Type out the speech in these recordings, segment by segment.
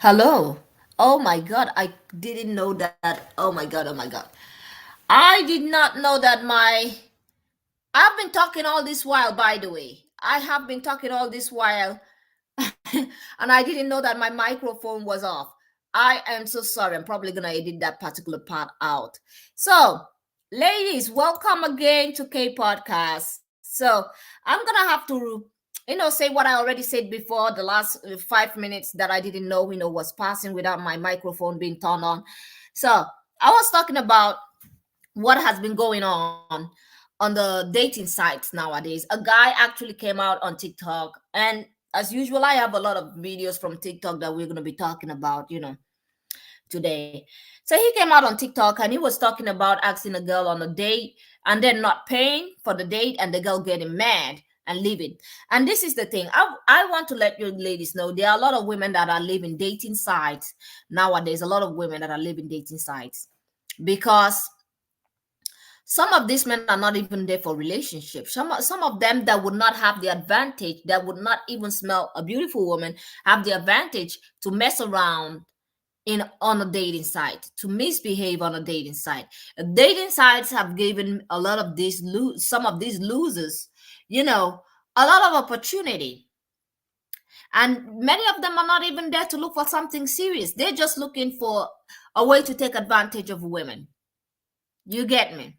Hello. Oh my God, I didn't know that. Oh my God, oh my God. I did not know that I've been talking all this while, by the way. I have been talking all this while, and I didn't know that my microphone was off. I am so sorry. I'm probably going to edit that particular part out. So, ladies, welcome again to K Podcast. So, I'm going to have to say what I already said before the last 5 minutes that I didn't know was passing without my microphone being turned on. So I was talking about what has been going on the dating sites nowadays. A guy actually came out on TikTok, and as usual, I have a lot of videos from TikTok that we're going to be talking about today. So he came out on TikTok and he was talking about asking a girl on a date and then not paying for the date and the girl getting mad and leaving. And this is the thing. I want to let you ladies know there are a lot of women that are leaving dating sites nowadays. A lot of women that are leaving dating sites because some of these men are not even there for relationships. Some of them that would not have the advantage, that would not even smell a beautiful woman, have the advantage to mess around in on a dating site, to misbehave on a dating site. Dating sites have given a lot of these some of these losers, a lot of opportunity. And many of them are not even there to look for something serious. They're just looking for a way to take advantage of women. You get me?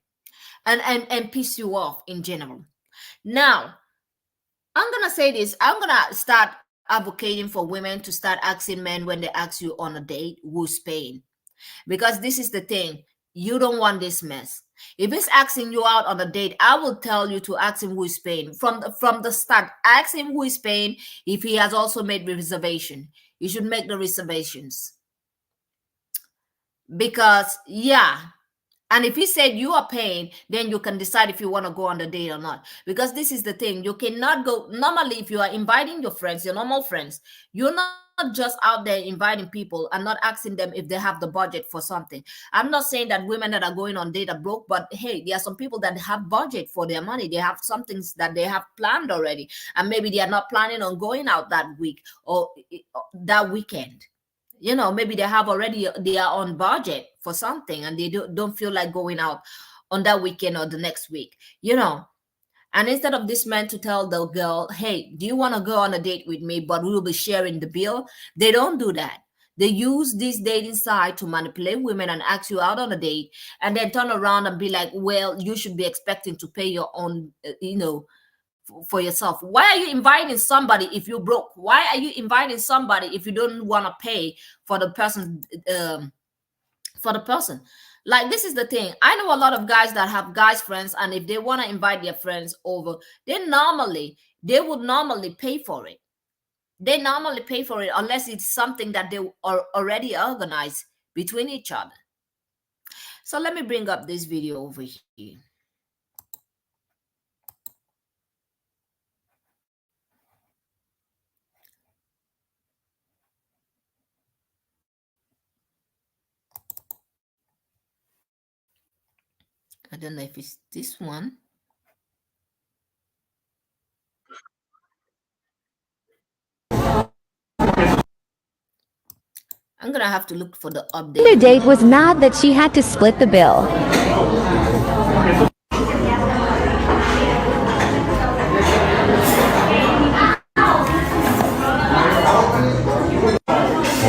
And piss you off in general. Now, I'm gonna say this. I'm gonna start advocating for women to start asking men when they ask you on a date who's paying, because this is the thing. You don't want this mess. If he's asking you out on a date, I will tell you to ask him who is paying from the start. Ask him who is paying. If he has also made reservation, you should make the reservations, because and if he said you are paying, then you can decide if you want to go on the date or not. Because this is the thing. You cannot go. Normally, if you are inviting your friends, your normal friends, you're not just out there inviting people and not asking them if they have the budget for something. I'm not saying that women that are going on date are broke, but hey, there are some people that have budget for their money. They have some things that they have planned already. And maybe they are not planning on going out that week or that weekend. Maybe they have already, they are on budget for something and they don't feel like going out on that weekend or the next week. And instead of this man to tell the girl, hey, do you want to go on a date with me, but we'll be sharing the bill? They don't do that. They use this dating site to manipulate women and ask you out on a date and then turn around and be like, well, you should be expecting to pay your own, for yourself. Why are you inviting somebody if you're broke? Why are you inviting somebody if you don't want to pay for the person? For the person, like, this is the thing. I know a lot of guys that have guys friends, and if they want to invite their friends over, they would normally pay for it. They normally pay for it unless it's something that they are already organized between each other. So let me bring up this video over here. I don't know if it's this one. I'm gonna have to look for the update. The date was not that she had to split the bill.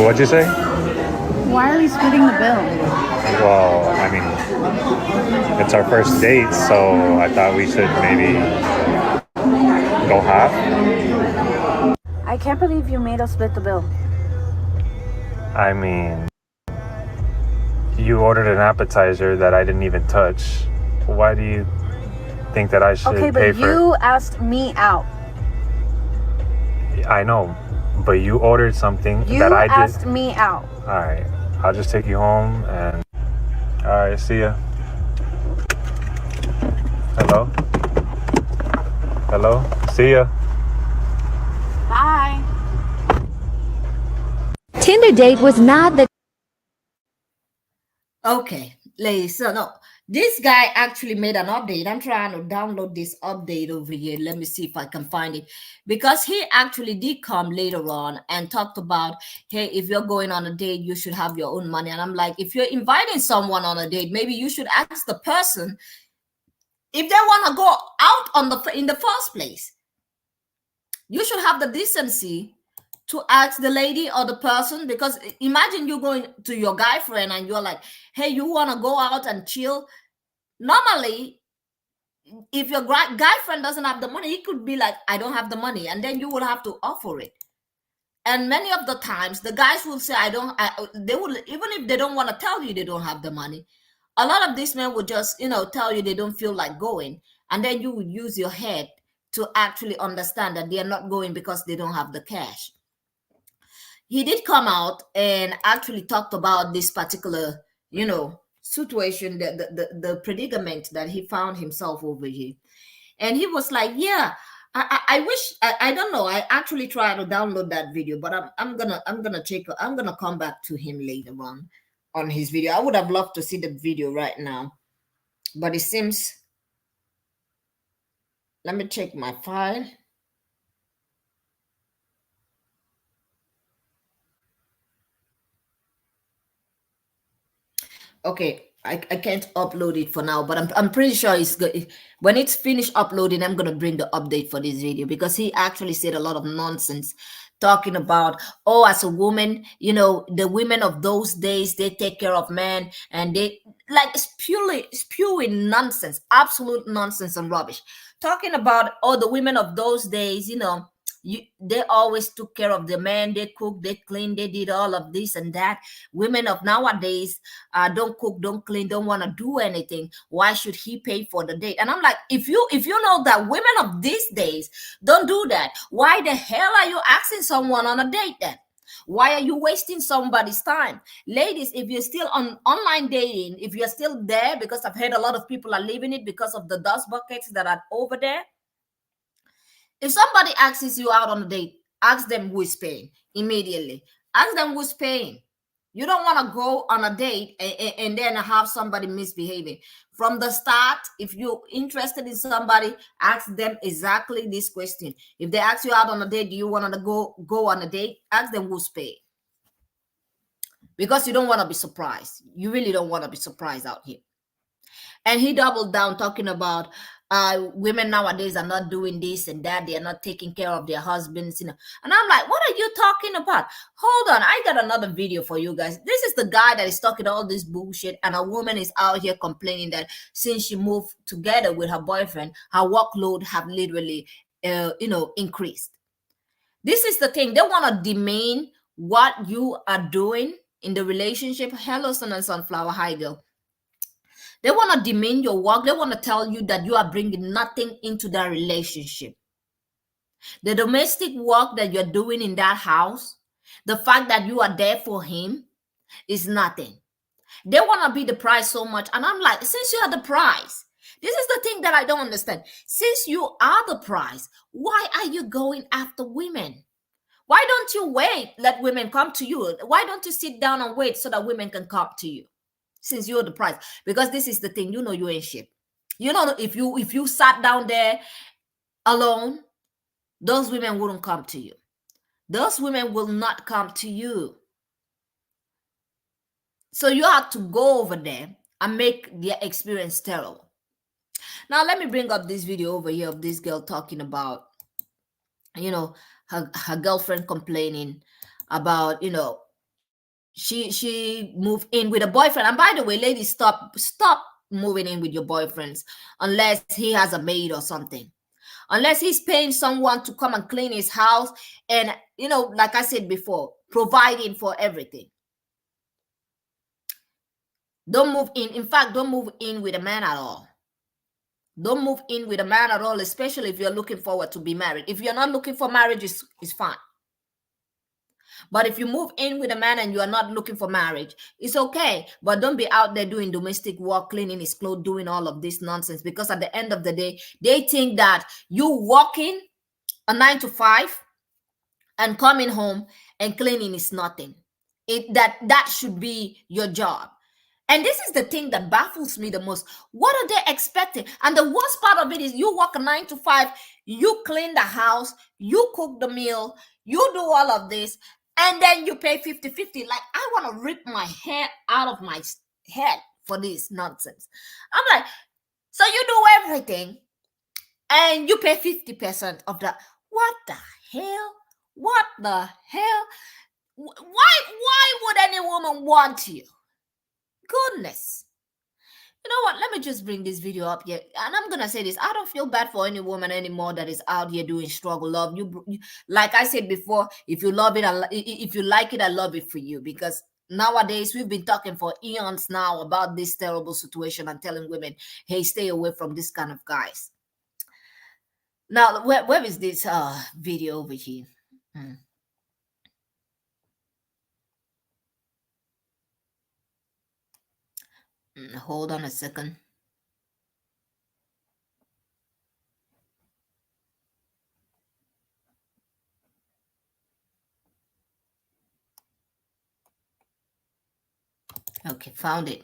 What'd you say? Why are we splitting the bill? Well, I mean, it's our first date, so I thought we should maybe go half. I can't believe you made us split the bill. I mean, you ordered an appetizer that I didn't even touch. Why do you think that I should Okay, pay but for you asked me out. it? I know, but you ordered something You that I did. asked me out. All right, I'll just take you home and... All right, see ya. Hello? Hello? See ya. Bye. Tinder date was not that. Okay, ladies. So no, this guy actually made an update. I'm trying to download this update over here. Let me see if I can find it, because he actually did come later on and talked about, hey, if you're going on a date, you should have your own money. And I'm like, if you're inviting someone on a date, maybe you should ask the person if they want to go out on in the first place. You should have the decency to ask the lady or the person, because imagine you going to your guy friend and you're like, hey, you want to go out and chill. Normally, if your guy friend doesn't have the money, he could be like, I don't have the money, and then you will have to offer it. And many of the times the guys will say, they will, even if they don't want to tell you they don't have the money, a lot of these men will just tell you they don't feel like going, and then you would use your head to actually understand that they are not going because they don't have the cash. He did come out and actually talked about this particular, situation, the predicament that he found himself over here. And he was like, yeah, I wish, I don't know. I actually tried to download that video, but I'm gonna come back to him later on his video. I would have loved to see the video right now, but it seems, let me check my file. Okay, I can't upload it for now, but I'm pretty sure it's good. When it's finished uploading, I'm gonna bring the update for this video, because he actually said a lot of nonsense talking about, oh, as a woman, the women of those days, they take care of men, and they like spewing nonsense, absolute nonsense and rubbish. Talking about, oh, the women of those days, they always took care of the men. They cooked, they cleaned, they did all of this and that. Women of nowadays don't cook, don't clean, don't want to do anything. Why should he pay for the date? And I'm like, if you know that women of these days don't do that, why the hell are you asking someone on a date then? Why are you wasting somebody's time? Ladies, if you're still on online dating, if you're still there, because I've heard a lot of people are leaving it because of the dust buckets that are over there. If somebody asks you out on a date, ask them who is paying immediately. Ask them who's paying. You don't want to go on a date and then have somebody misbehaving. From the start, if you're interested in somebody, ask them exactly this question. If they ask you out on a date, do you want to go on a date? Ask them who's paying. Because you don't want to be surprised. You really don't want to be surprised out here. And he doubled down talking about women nowadays are not doing this and that. They are not taking care of their husbands, And I'm like, what are you talking about? Hold on. I got another video for you guys. This is the guy that is talking all this bullshit. And a woman is out here complaining that since she moved together with her boyfriend, her workload have literally, increased. This is the thing. They want to demean what you are doing in the relationship. Hello, Sun and Sunflower. Hi, girl. They want to demean your work. They want to tell you that you are bringing nothing into that relationship. The domestic work that you're doing in that house, the fact that you are there for him, is nothing. They want to be the prize so much. And I'm like, since you are the prize, this is the thing that I don't understand. Since you are the prize, why are you going after women? Why don't you wait, let women come to you? Why don't you sit down and wait so that women can come to you? Since you're the prize. Because this is the thing, you ain't shit. If you sat down there alone, those women wouldn't come to you. Those women will not come to you. So you have to go over there and make their experience terrible. Now let me bring up this video over here of this girl talking about, her girlfriend complaining about, she moved in with a boyfriend. And by the way, ladies, stop moving in with your boyfriends unless he has a maid or something. Unless he's paying someone to come and clean his house and, like I said before, providing for everything. Don't move in. In fact, don't move in with a man at all. Don't move in with a man at all, especially if you're looking forward to be married. If you're not looking for marriage, it's fine. But if you move in with a man and you are not looking for marriage, it's okay. But don't be out there doing domestic work, cleaning his clothes, doing all of this nonsense. Because at the end of the day, they think that you working a 9 to 5 and coming home and cleaning is nothing. That should be your job. And this is the thing that baffles me the most. What are they expecting? And the worst part of it is you work 9 to 5, you clean the house, you cook the meal, you do all of this, and then you pay 50-50. Like, I want to rip my hair out of my head for this nonsense. I'm like, so you do everything and you pay 50% of that. What the hell? What the hell? Why would any woman want you? Goodness. You know what? Let me just bring this video up here. And I'm going to say this. I don't feel bad for any woman anymore that is out here doing struggle love. You like I said before, if you love it, if you like it, I love it for you. Because nowadays, we've been talking for eons now about this terrible situation and telling women, hey, stay away from this kind of guys. Now, where is this video over here? Hold on a second. Okay, found it.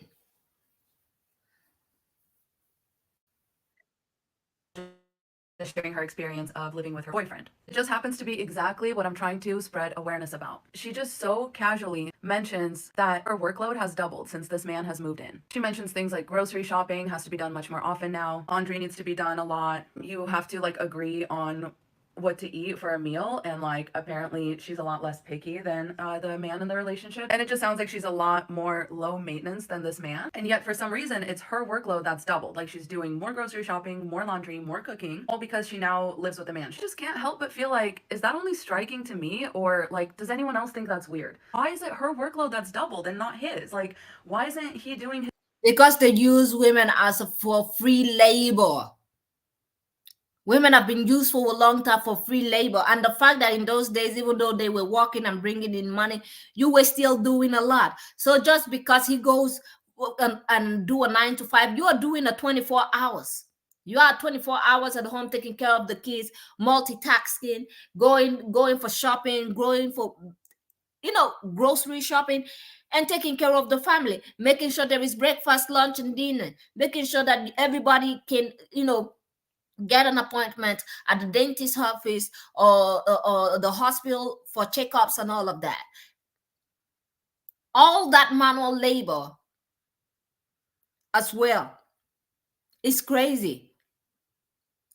Sharing her experience of living with her boyfriend. It just happens to be exactly what I'm trying to spread awareness about. She just so casually mentions that her workload has doubled since this man has moved in. She mentions things like grocery shopping has to be done much more often now. Laundry needs to be done a lot. You have to like agree on what to eat for a meal, and like apparently she's a lot less picky than the man in the relationship, and it just sounds like she's a lot more low maintenance than this man, and yet for some reason it's her workload that's doubled. Like she's doing more grocery shopping, more laundry, more cooking, all because she now lives with a man. She just can't help but feel like, is that only striking to me, or like does anyone else think that's weird? Why is it her workload that's doubled and not his? Like why isn't he doing his? Because they use women as for free labor. Women have been used for a long time for free labor. And the fact that in those days, even though they were working and bringing in money, you were still doing a lot. So just because he goes and do a 9 to 5, you are doing a 24 hours. You are 24 hours at home taking care of the kids, multitasking, going for shopping, going for, grocery shopping, and taking care of the family, making sure there is breakfast, lunch, and dinner, making sure that everybody can, get an appointment at the dentist's office or the hospital for checkups and all of that. All that manual labor as well. It's crazy.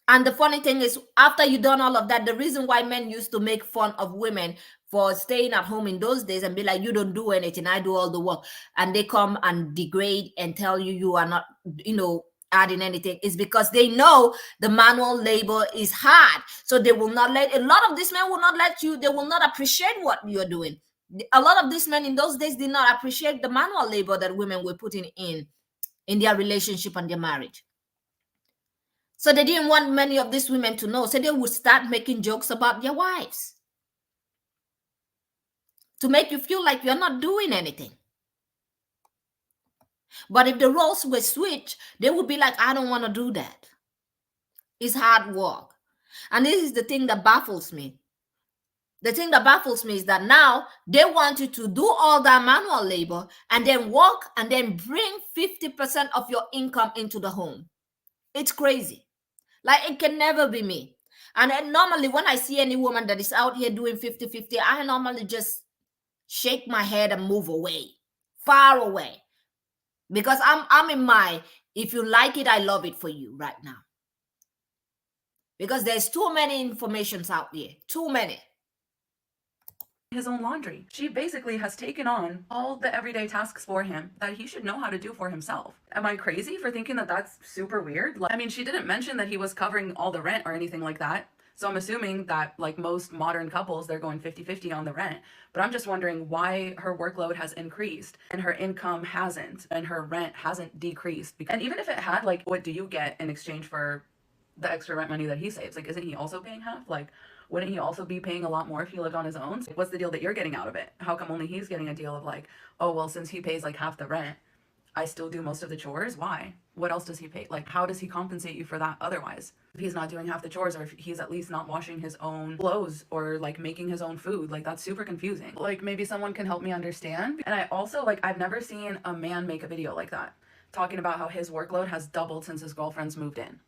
And the funny thing is, after you've done all of that, the reason why men used to make fun of women for staying at home in those days and be like, you don't do anything, I do all the work. And they come and degrade and tell you are not, adding anything, is because they know the manual labor is hard. So they will not a lot of these men will not let you, they will not appreciate what you're doing. A lot of these men in those days did not appreciate the manual labor that women were putting in their relationship and their marriage. So they didn't want many of these women to know. So they would start making jokes about their wives to make you feel like you're not doing anything. But if the roles were switched, they would be like, I don't want to do that. It's hard work. And this is the thing that baffles me. The thing that baffles me is that now they want you to do all that manual labor and then work and then bring 50% of your income into the home. It's crazy. Like, it can never be me. And then normally when I see any woman that is out here doing 50-50, I normally just shake my head and move away, far away. Because I'm in my, if you like it, I love it for you right now. Because there's too many informations out there. Too many. His own laundry. She basically has taken on all the everyday tasks for him that he should know how to do for himself. Am I crazy for thinking that that's super weird? Like, I mean, she didn't mention that he was covering all the rent or anything like that. So I'm assuming that, like most modern couples, they're going 50-50 on the rent. But I'm just wondering why her workload has increased and her income hasn't, and her rent hasn't decreased. And even if it had, like, what do you get in exchange for the extra rent money that he saves? Like, isn't he also paying half? Like, wouldn't he also be paying a lot more if he lived on his own? What's the deal that you're getting out of it? How come only he's getting a deal of like, oh, well, since he pays like half the rent, I still do most of the chores. Why? What else does he pay? Like, how does he compensate you for that otherwise? If he's not doing half the chores, or if he's at least not washing his own clothes or like making his own food, like that's super confusing. Like, maybe someone can help me understand. And I also, like, I've never seen a man make a video like that, talking about how his workload has doubled since his girlfriend's moved in.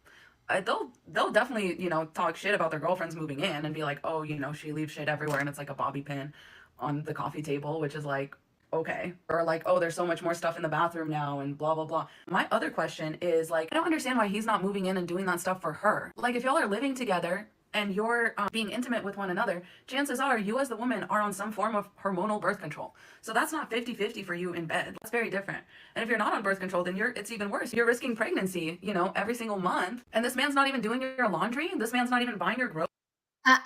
They'll definitely, talk shit about their girlfriends moving in and be like, oh, she leaves shit everywhere and it's like a bobby pin on the coffee table, which is like, okay. Or like, oh, there's so much more stuff in the bathroom now and blah, blah, blah. My other question is like, I don't understand why he's not moving in and doing that stuff for her. Like, if y'all are living together and you're being intimate with one another, chances are you as the woman are on some form of hormonal birth control. So that's not 50-50 for you in bed. That's very different. And if you're not on birth control, then it's even worse. You're risking pregnancy, every single month. And this man's not even doing your laundry. This man's not even buying your groceries.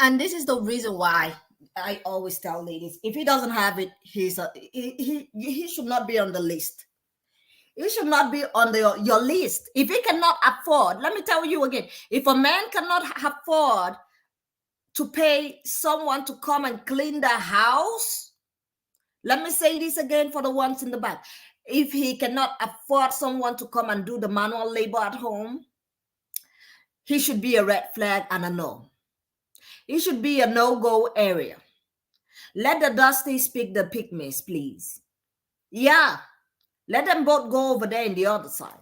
And this is the reason why I always tell ladies, if he doesn't have it, he should not be on the list. He should not be on your list. If he cannot afford, let me tell you again, if a man cannot afford to pay someone to come and clean the house, let me say this again for the ones in the back. If he cannot afford someone to come and do the manual labor at home, he should be a red flag and a no. It should be a no-go area. Let the Dusty speak the pygmies, please. Yeah. Let them both go over there in the other side.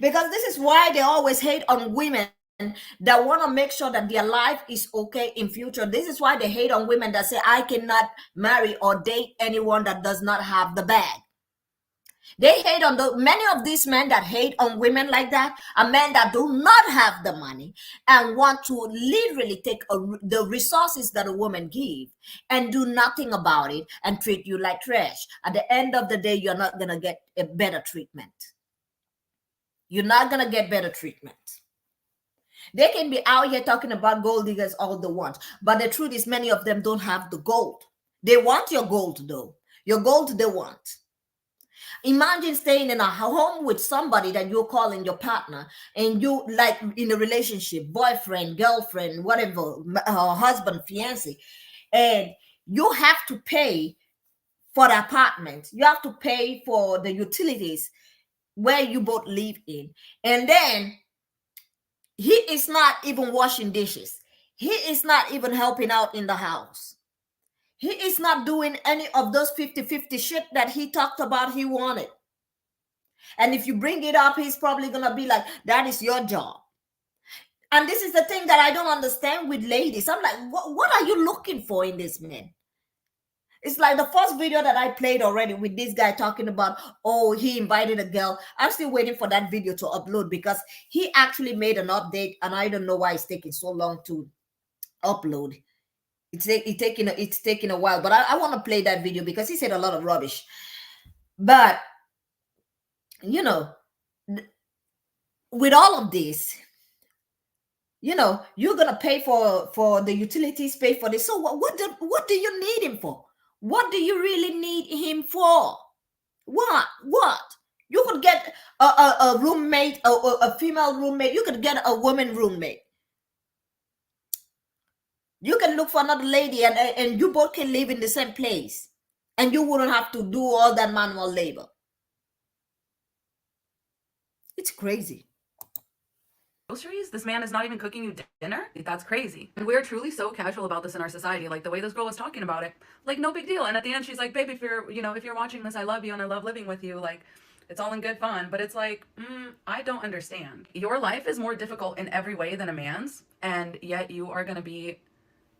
Because this is why they always hate on women that want to make sure that their life is okay in future. This is why they hate on women that say, I cannot marry or date anyone that does not have the bag. They hate on many of these men that hate on women like that are men that do not have the money and want to literally take the resources that a woman gives and do nothing about it and treat you like trash. At the end of the day, you're not going to get a better treatment. You're not going to get better treatment. They can be out here talking about gold diggers all they want, but the truth is many of them don't have the gold. They want your gold though. Your gold they want. Imagine staying in a home with somebody that you're calling your partner and you like in a relationship, boyfriend, girlfriend, whatever, husband, fiance, and you have to pay for the apartment. You have to pay for the utilities where you both live in. And then he is not even washing dishes. He is not even helping out in the house. He is not doing any of those 50-50 shit that he talked about he wanted. And if you bring it up, he's probably going to be like, that is your job. And this is the thing that I don't understand with ladies. I'm like, what are you looking for in this man? It's like the first video that I played already with this guy talking about, oh, he invited a girl. I'm still waiting for that video to upload because he actually made an update and I don't know why it's taking so long to upload. It's taking a while, but I want to play that video because he said a lot of rubbish. But with all of this, you're gonna pay for the utilities, pay for this. So what do you need him for? What do you really need him for? What? You could get a roommate, a female roommate. You could get a woman roommate. You can look for another lady and you both can live in the same place. And you wouldn't have to do all that manual labor. It's crazy. Groceries? This man is not even cooking you dinner? That's crazy. And we're truly so casual about this in our society. Like the way this girl was talking about it, like no big deal. And at the end, she's like, babe, if you're watching this, I love you and I love living with you. Like, it's all in good fun. But it's like, I don't understand. Your life is more difficult in every way than a man's. And yet you are going to be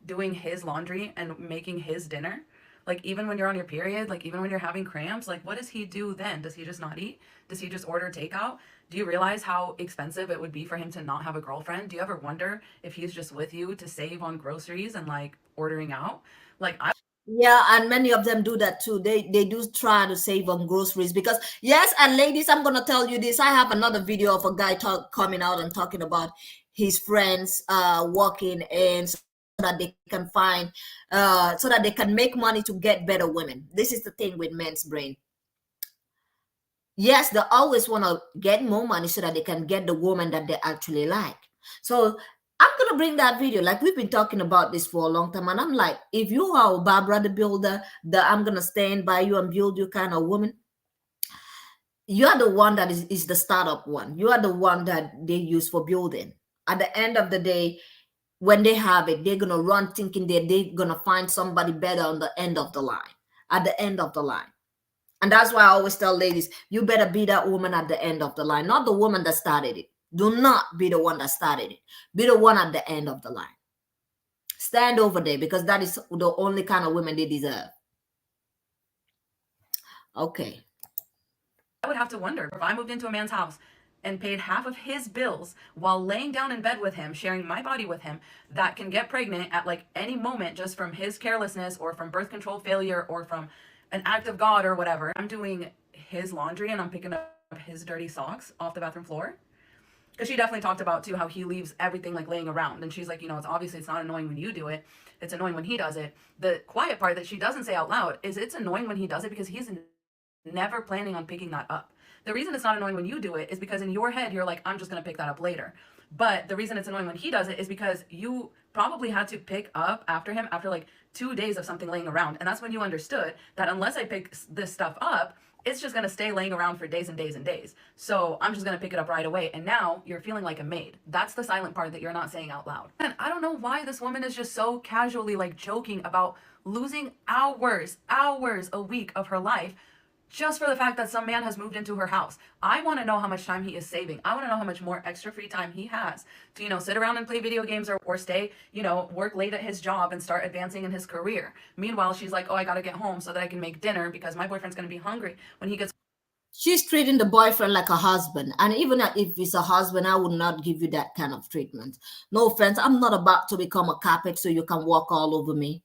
doing his laundry and making his dinner. Like, even when you're on your period, like even when you're having cramps, like what does he do then? Does he just not eat? Does he just order takeout? Do you realize how expensive it would be for him to not have a girlfriend? Do you ever wonder if he's just with you to save on groceries and like ordering out? Like, yeah, and many of them do that too. They do try to save on groceries because yes, and ladies, I'm gonna tell you this. I have another video of a guy coming out and talking about his friends working and so that they can find so that they can make money to get better women. This is the thing with men's brain. Yes, they always want to get more money so that they can get the woman that they actually like. So I'm going to bring that video. Like, we've been talking about this for a long time. And I'm like, if you are Barbara the builder, I'm going to stand by you and build you kind of woman, You are the one that is the startup one. You are the one that they use for building. At the end of the day, when they have it, they're gonna run thinking that they're gonna find somebody better on the end of the line. At the end of the line. And that's why I always tell ladies, you better be that woman at the end of the line, not the woman that started it. Do not be the one that started it. Be the one at the end of the line. Stand over there, because that is the only kind of women they deserve. Okay. I would have to wonder if I moved into a man's house and paid half of his bills while laying down in bed with him, sharing my body with him, that can get pregnant at like any moment just from his carelessness or from birth control failure or from an act of God or whatever. I'm doing his laundry and I'm picking up his dirty socks off the bathroom floor. Because she definitely talked about too how he leaves everything like laying around, and she's like, you know, it's not annoying when you do it, it's annoying when he does it. The quiet part that she doesn't say out loud is it's annoying when he does it because he's never planning on picking that up. The reason it's not annoying when you do it is because in your head you're like, I'm just going to pick that up later. But the reason it's annoying when he does it is because you probably had to pick up after him after like 2 days of something laying around, and that's when you understood that unless I pick this stuff up, it's just going to stay laying around for days and days and days. So I'm just going to pick it up right away. And now you're feeling like a maid. That's the silent part that you're not saying out loud. And I don't know why this woman is just so casually like joking about losing hours a week of her life just for the fact that some man has moved into her house. I want to know how much time he is saving. I want to know how much more extra free time he has to, you know, sit around and play video games or stay, you know, work late at his job and start advancing in his career. Meanwhile, she's like, oh, I got to get home so that I can make dinner because my boyfriend's going to be hungry when he gets. She's treating the boyfriend like a husband. And even if it's a husband, I would not give you that kind of treatment. No offense. I'm not about to become a carpet so you can walk all over me.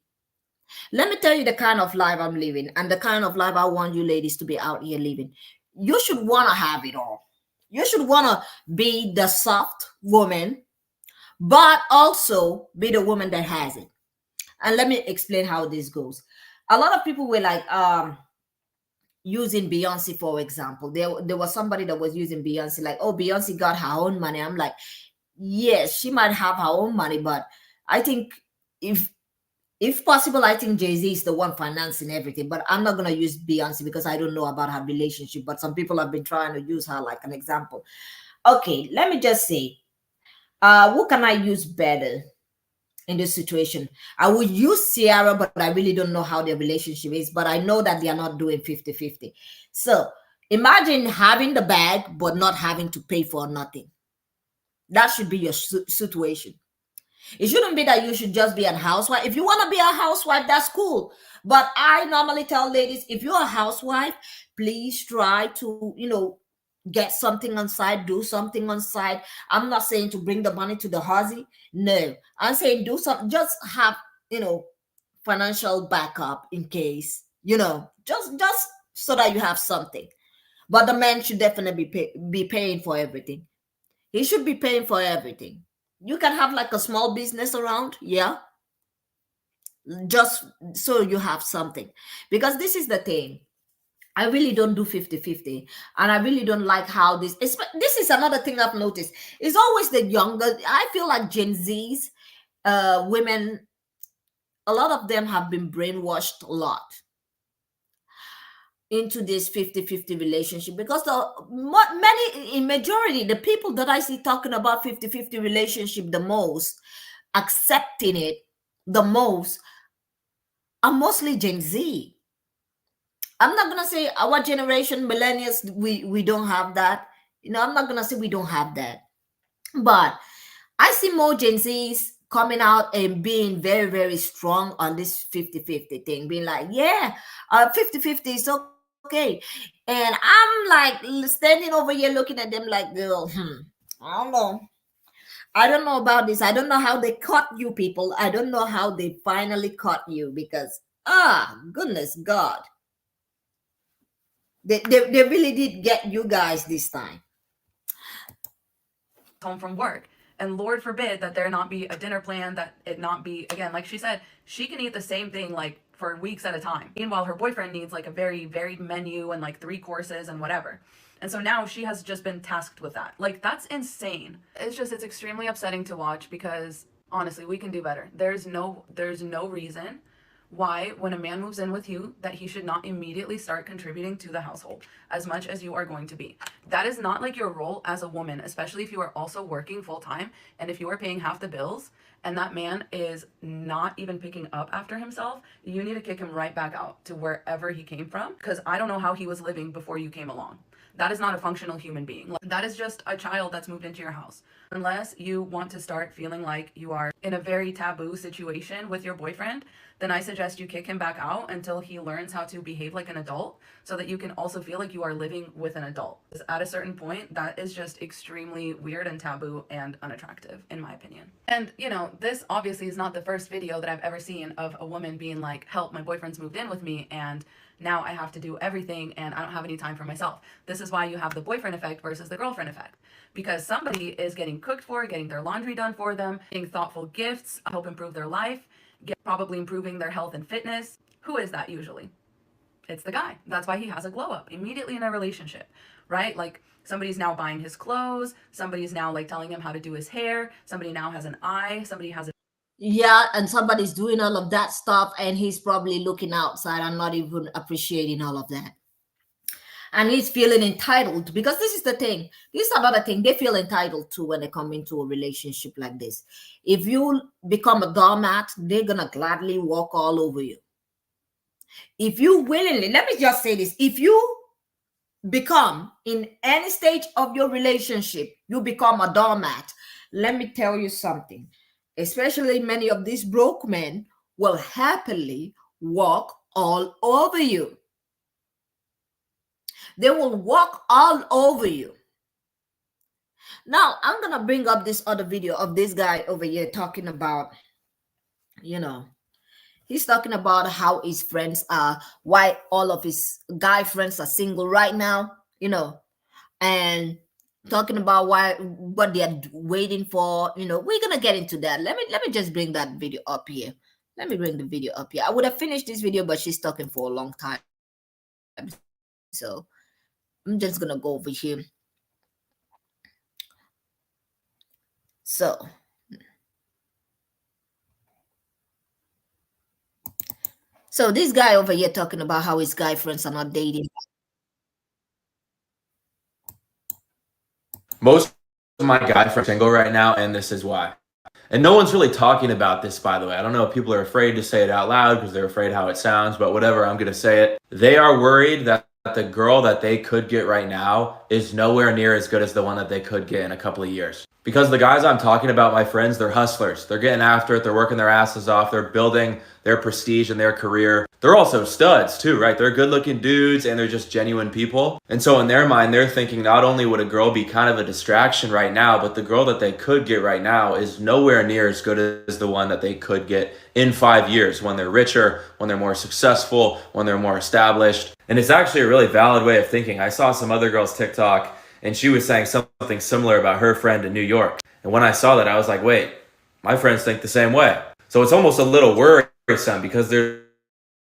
Let me tell you the kind of life I'm living and the kind of life I want you ladies to be out here living. You should want to have it all. You should want to be the soft woman, but also be the woman that has it. And let me explain how this goes. A lot of people were like, using Beyonce, for example. There was somebody that was using Beyonce, like, oh, Beyonce got her own money. I'm like, yes, she might have her own money, but I think if possible, I think Jay-Z is the one financing everything. But I'm not gonna use Beyonce because I don't know about her relationship. But some people have been trying to use her like an example. Okay, let me just say, who can I use better in this situation? I would use Ciara, but I really don't know how their relationship is. But I know that they are not doing 50-50. So imagine having the bag, but not having to pay for nothing. That should be your situation. It shouldn't be that you should just be a housewife. If you want to be a housewife, that's cool. But I normally tell ladies, if you're a housewife, please try to, you know, get something on side, do something on side. I'm not saying to bring the money to the husband. No, I'm saying do something. Just have, you know, financial backup in case, you know, just so that you have something. But the man should definitely be paying for everything. He should be paying for everything. You can have like a small business around, yeah, just so you have something. Because this is the thing, I really don't do 50-50, and I really don't like how this is another thing I've noticed. It's always the younger. I feel like Gen Z's women, a lot of them have been brainwashed a lot into this 50-50 relationship, because in majority, the people that I see talking about 50-50 relationship the most, accepting it the most, are mostly Gen Z. I'm not gonna say our generation, millennials, we don't have that. You know, I'm not gonna say we don't have that, but I see more Gen Zs coming out and being very, very strong on this 50-50 thing, being like, yeah, 50-50 is okay. And I'm like standing over here looking at them like, girl, I don't know. I don't know about this. I don't know how they caught you people. I don't know how they finally caught you, because, goodness God. They really did get you guys this time. Home from work. And Lord forbid that there not be a dinner plan, that it not be, again, like she said, she can eat the same thing like for weeks at a time. Meanwhile, her boyfriend needs like a very varied menu and like 3 courses and whatever. And so now she has just been tasked with that. Like, that's insane. It's extremely upsetting to watch, because honestly, we can do better. There's no reason why, when a man moves in with you, that he should not immediately start contributing to the household as much as you are going to be. That is not like your role as a woman, especially if you are also working full time and if you are paying half the bills and that man is not even picking up after himself. You need to kick him right back out to wherever he came from, because I don't know how he was living before you came along. That is not a functional human being. That is just a child that's moved into your house. Unless you want to start feeling like you are in a very taboo situation with your boyfriend, then I suggest you kick him back out until he learns how to behave like an adult, so that you can also feel like you are living with an adult. At a certain point, that is just extremely weird and taboo and unattractive, in my opinion. And, you know, this obviously is not the first video that I've ever seen of a woman being like, help, my boyfriend's moved in with me and now I have to do everything and I don't have any time for myself. This is why you have the boyfriend effect versus the girlfriend effect. Because somebody is getting cooked for, getting their laundry done for them, getting thoughtful gifts, help improve their life, probably improving their health and fitness. Who is that usually? It's the guy. That's why he has a glow up immediately in a relationship, right? Like somebody's now buying his clothes. Somebody's now like telling him how to do his hair. Somebody now has an eye. Somebody has a Yeah, and somebody's doing all of that stuff, and he's probably looking outside and not even appreciating all of that. And he's feeling entitled, because this is the thing. This is another thing they feel entitled to when they come into a relationship like this. If you become a doormat, they're gonna gladly walk all over you. If you willingly, let me just say this, if you become in any stage of your relationship, you become a doormat, let me tell you something. Especially many of these broke men will happily walk all over you. They will walk all over you. Now, I'm going to bring up this other video of this guy over here talking about, you know, he's talking about how his friends are, why all of his guy friends are single right now, you know, and talking about what they're waiting for. You know, we're gonna get into that. Let me just bring that video up here. Let me bring the video up here. I would have finished this video, but she's talking for a long time, so I'm just gonna go over here. So this guy over here talking about how his guy friends are not dating. Most of my guy friends are single right now, and this is why. And no one's really talking about this, by the way. I don't know if people are afraid to say it out loud because they're afraid how it sounds, but whatever, I'm going to say it. They are worried that the girl that they could get right now is nowhere near as good as the one that they could get in a couple of years. Because the guys I'm talking about, my friends, they're hustlers. They're getting after it. They're working their asses off. They're building their prestige and their career. They're also studs too, right? They're good looking dudes and they're just genuine people. And so in their mind, they're thinking not only would a girl be kind of a distraction right now, but the girl that they could get right now is nowhere near as good as the one that they could get in 5 years when they're richer, when they're more successful, when they're more established. And it's actually a really valid way of thinking. I saw some other girl's TikTok and she was saying something similar about her friend in New York. And when I saw that, I was like, wait, my friends think the same way. So it's almost a little worrisome because there's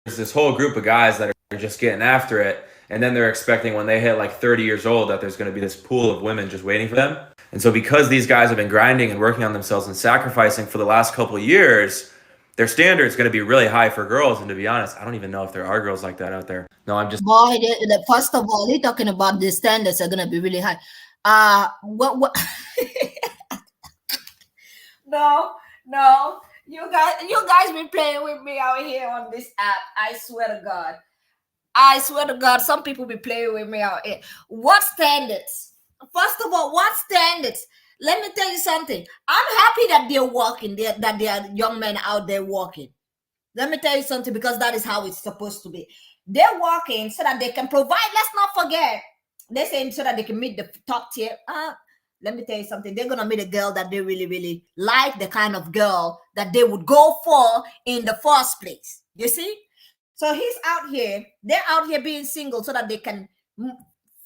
this whole group of guys that are just getting after it. And then they're expecting when they hit like 30 years old that there's going to be this pool of women just waiting for them. And so because these guys have been grinding and working on themselves and sacrificing for the last couple of years, their standard is going to be really high for girls. And to be honest, I don't even know if there are girls like that out there. No, I'm just... Boy, first of all, they're talking about the standards are going to be really high. What? No. You guys been playing with me out here on this app. I swear to God, some people be playing with me out here. What standards? First of all, what standards? Let me tell you something. I'm happy that they're walking, that there are young men out there walking. Let me tell you something, because that is how it's supposed to be. They're walking so that they can provide. Let's not forget. They're saying so that they can meet the top tier. Let me tell you something. They're going to meet a girl that they really, really like, the kind of girl that they would go for in the first place. You see? So he's out here. They're out here being single so that they can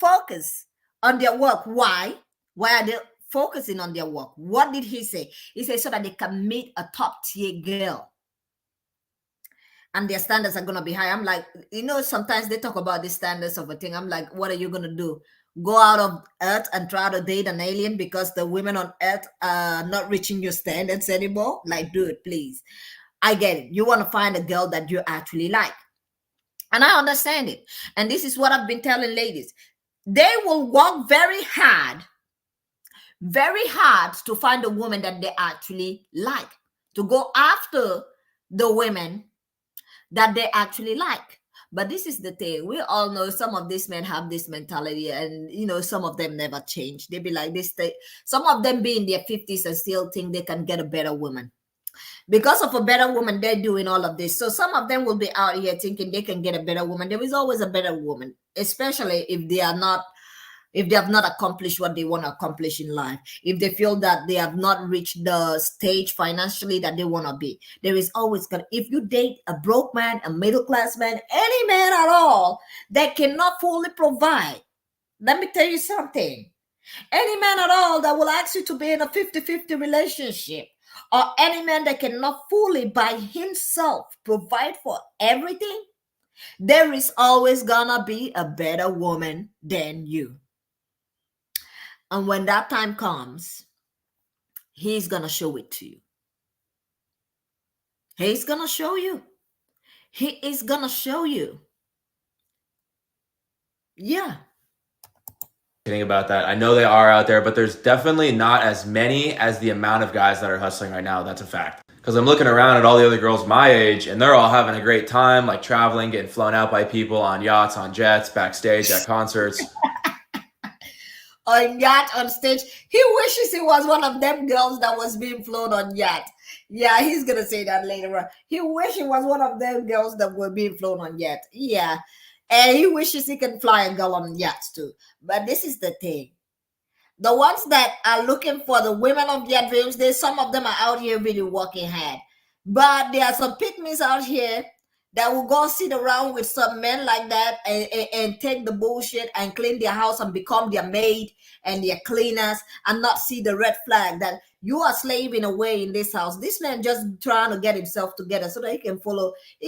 focus on their work. Why? Why are they focusing on their work? What did he say? He said so that they can meet a top tier girl. And their standards are going to be high. I'm like, you know, sometimes they talk about the standards of a thing. I'm like, what are you going to do? Go out of Earth and try to date an alien because the women on Earth are not reaching your standards anymore? Like, dude, please. I get it. You want to find a girl that you actually like. And I understand it. And this is what I've been telling ladies. They will work very hard to find a woman that they actually like, to go after the women that they actually like. But this is the thing. We all know some of these men have this mentality, and some of them never change. They be like this. Some of them be in their 50s and still think they can get a better woman. Because of a better woman, they're doing all of this. So some of them will be out here thinking they can get a better woman. There is always a better woman, especially if they have not accomplished what they want to accomplish in life. If they feel that they have not reached the stage financially that they want to be, there is always if you date a broke man, a middle class man, any man at all that cannot fully provide, let me tell you something. Any man at all that will ask you to be in a 50-50 relationship, or any man that cannot fully by himself provide for everything, there is always gonna be a better woman than you. And when that time comes, he's gonna show it to you. He's gonna show you. He is gonna show you. Yeah. About that. I know they are out there, but there's definitely not as many as the amount of guys that are hustling right now. That's a fact. Because I'm looking around at all the other girls my age, and they're all having a great time, like traveling, getting flown out by people on yachts, on jets, backstage at concerts. On yacht, on stage. He wishes he was one of them girls that was being flown on yacht. Yeah, he's gonna say that later on. He wishes he was one of them girls that were being flown on yacht. Yeah. And he wishes he can fly a girl on yachts too. But this is the thing. The ones that are looking for the women of their dreams, some of them are out here really working hard. But there are some pygmies out here that will go sit around with some men like that and take the bullshit and clean their house and become their maid and their cleaners and not see the red flag that you are slaving away in this house. This man just trying to get himself together so that he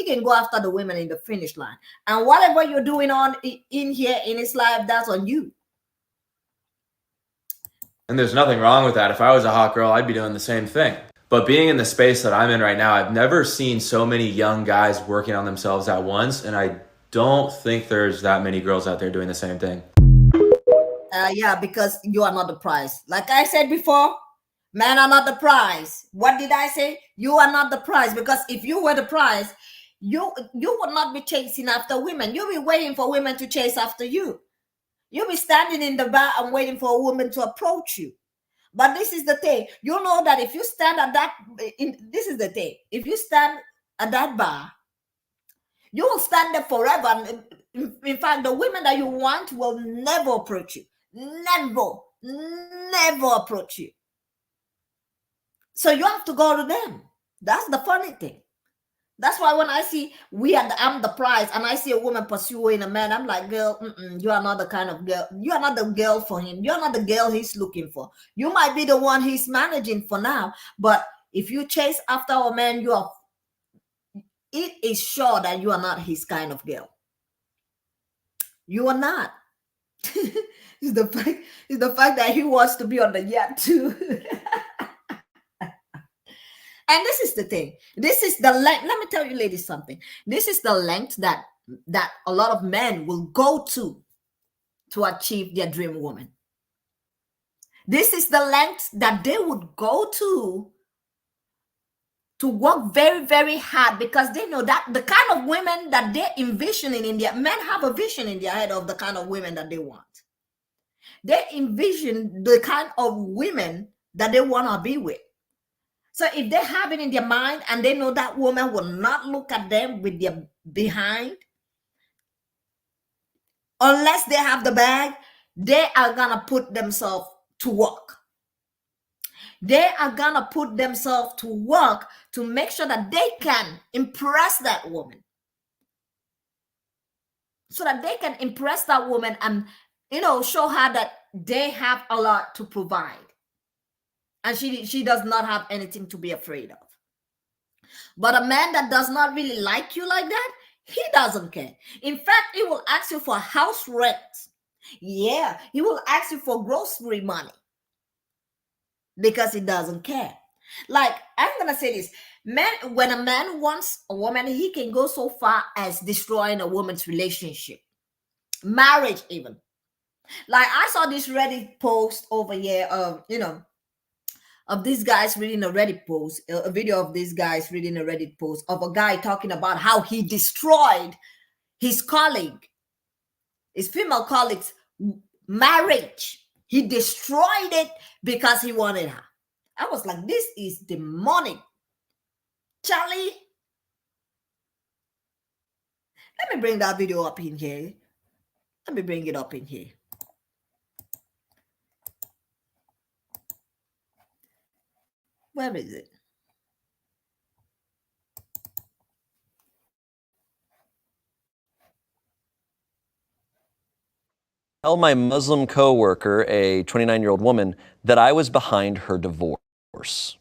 can go after the women in the finish line. And whatever you're doing in here in his life, that's on you. And there's nothing wrong with that. If I was a hot girl, I'd be doing the same thing. But being in the space that I'm in right now, I've never seen so many young guys working on themselves at once. And I don't think there's that many girls out there doing the same thing. Yeah, because you are not the prize. Like I said before, men are not the prize. What did I say? You are not the prize. Because if you were the prize, you would not be chasing after women. You'll be waiting for women to chase after you. You'll be standing in the bar and waiting for a woman to approach you. But this is the thing. You know that if you stand at that, this is the thing. If you stand at that bar, you will stand there forever. In fact, the women that you want will never approach you. Never approach you. So you have to go to them. That's the funny thing. That's why when I see I'm the prize, and I see a woman pursuing a man, I'm like, girl, you are not the kind of girl. You are not the girl for him. You are not the girl he's looking for. You might be the one he's managing for now, but if you chase after a man, it is sure that you are not his kind of girl. You are not. It's the fact that he wants to be on the yacht too. And this is the thing. This is the length. Let me tell you, ladies, something. This is the length that a lot of men will go to achieve their dream woman. This is the length that they would go to work very, very hard, because they know that the kind of women that they're envisioning in their men have a vision in their head of the kind of women that they want. They envision the kind of women that they want to be with. So if they have it in their mind and they know that woman will not look at them with their behind, unless they have the bag, they are going to put themselves to work. They are going to put themselves to work to make sure that they can impress that woman. So that they can impress that woman and, show her that they have a lot to provide. And she does not have anything to be afraid of. But a man that does not really like you like that, he doesn't care. In fact, he will ask you for house rent. Yeah, he will ask you for grocery money. Because he doesn't care. Like, I'm going to say this. Men, when a man wants a woman, he can go so far as destroying a woman's relationship, marriage, even. Like I saw this Reddit post over here of of these guys reading a Reddit post, a video of these guys reading a Reddit post of a guy talking about how he destroyed his colleague, his female colleague's marriage. He destroyed it because he wanted her. I was like, this is demonic. Charlie, let me bring that video up in here. Let me bring it up in here. Where is it? Tell my Muslim coworker, a 29-year-old woman, that I was behind her divorce.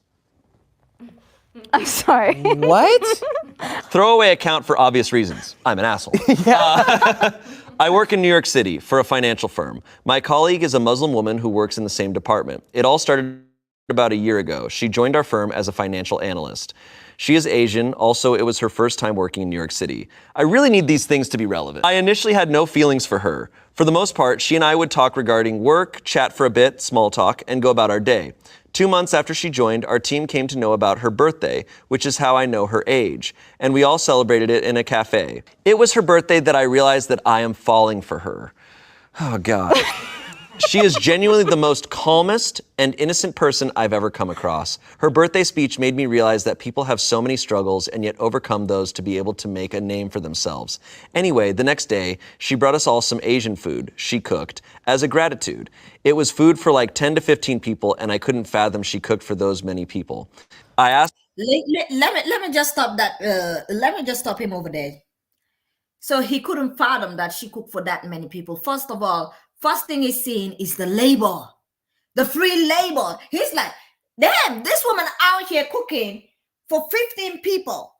I'm sorry. What? Throwaway account for obvious reasons. I'm an asshole. I work in New York City for a financial firm. My colleague is a Muslim woman who works in the same department. It all started about a year ago. She joined our firm as a financial analyst. She is Asian. Also, it was her first time working in New York City. I really need these things to be relevant. I initially had no feelings for her. For the most part, she and I would talk regarding work, chat for a bit, small talk, and go about our day. 2 months after she joined, our team came to know about her birthday, which is how I know her age, and we all celebrated it in a cafe. It was her birthday that I realized that I am falling for her. Oh, God. She is genuinely the most calmest and innocent person I've ever come across. Her birthday speech made me realize that people have so many struggles and yet overcome those to be able to make a name for themselves. Anyway, the next day, she brought us all some Asian food she cooked as a gratitude. It was food for like 10 to 15 people, and I couldn't fathom she cooked for those many people. I asked... Let me just stop that. Let me just stop him over there. So he couldn't fathom that she cooked for that many people. First of all, first thing he's seeing is the labor, the free labor. He's like, damn, this woman out here cooking for 15 people.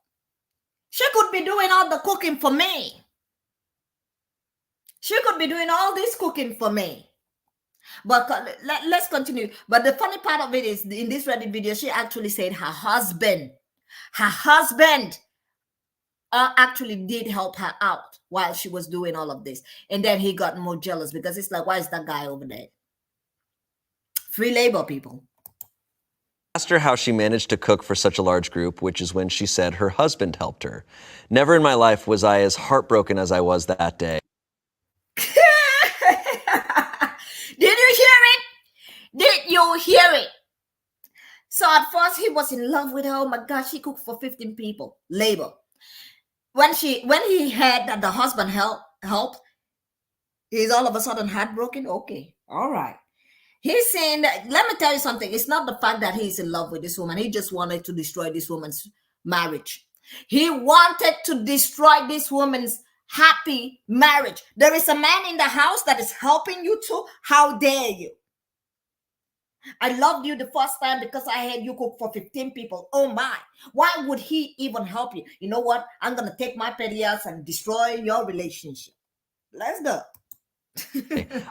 She could be doing all the cooking for me. She could be doing all this cooking for me. But let's continue. But the funny part of it is, in this Reddit video, she actually said her husband actually did help her out while she was doing all of this. And then he got more jealous because it's like, why is that guy over there? Free labor, people. Asked her how she managed to cook for such a large group, which is when she said her husband helped her. Never in my life was I as heartbroken as I was that day. Did you hear it? Did you hear it? So at first he was in love with her. Oh my God, she cooked for 15 people. Labor. When he heard that the husband helped, he's all of a sudden heartbroken. Okay, all right. He's saying that, let me tell you something. It's not the fact that he's in love with this woman. He just wanted to destroy this woman's marriage. He wanted to destroy this woman's happy marriage. There is a man in the house that is helping you too. How dare you? I loved you the first time because I had you cook for 15 people. Oh my. Why would he even help you? You know what? I'm going to take my petty ass and destroy your relationship. Let's go.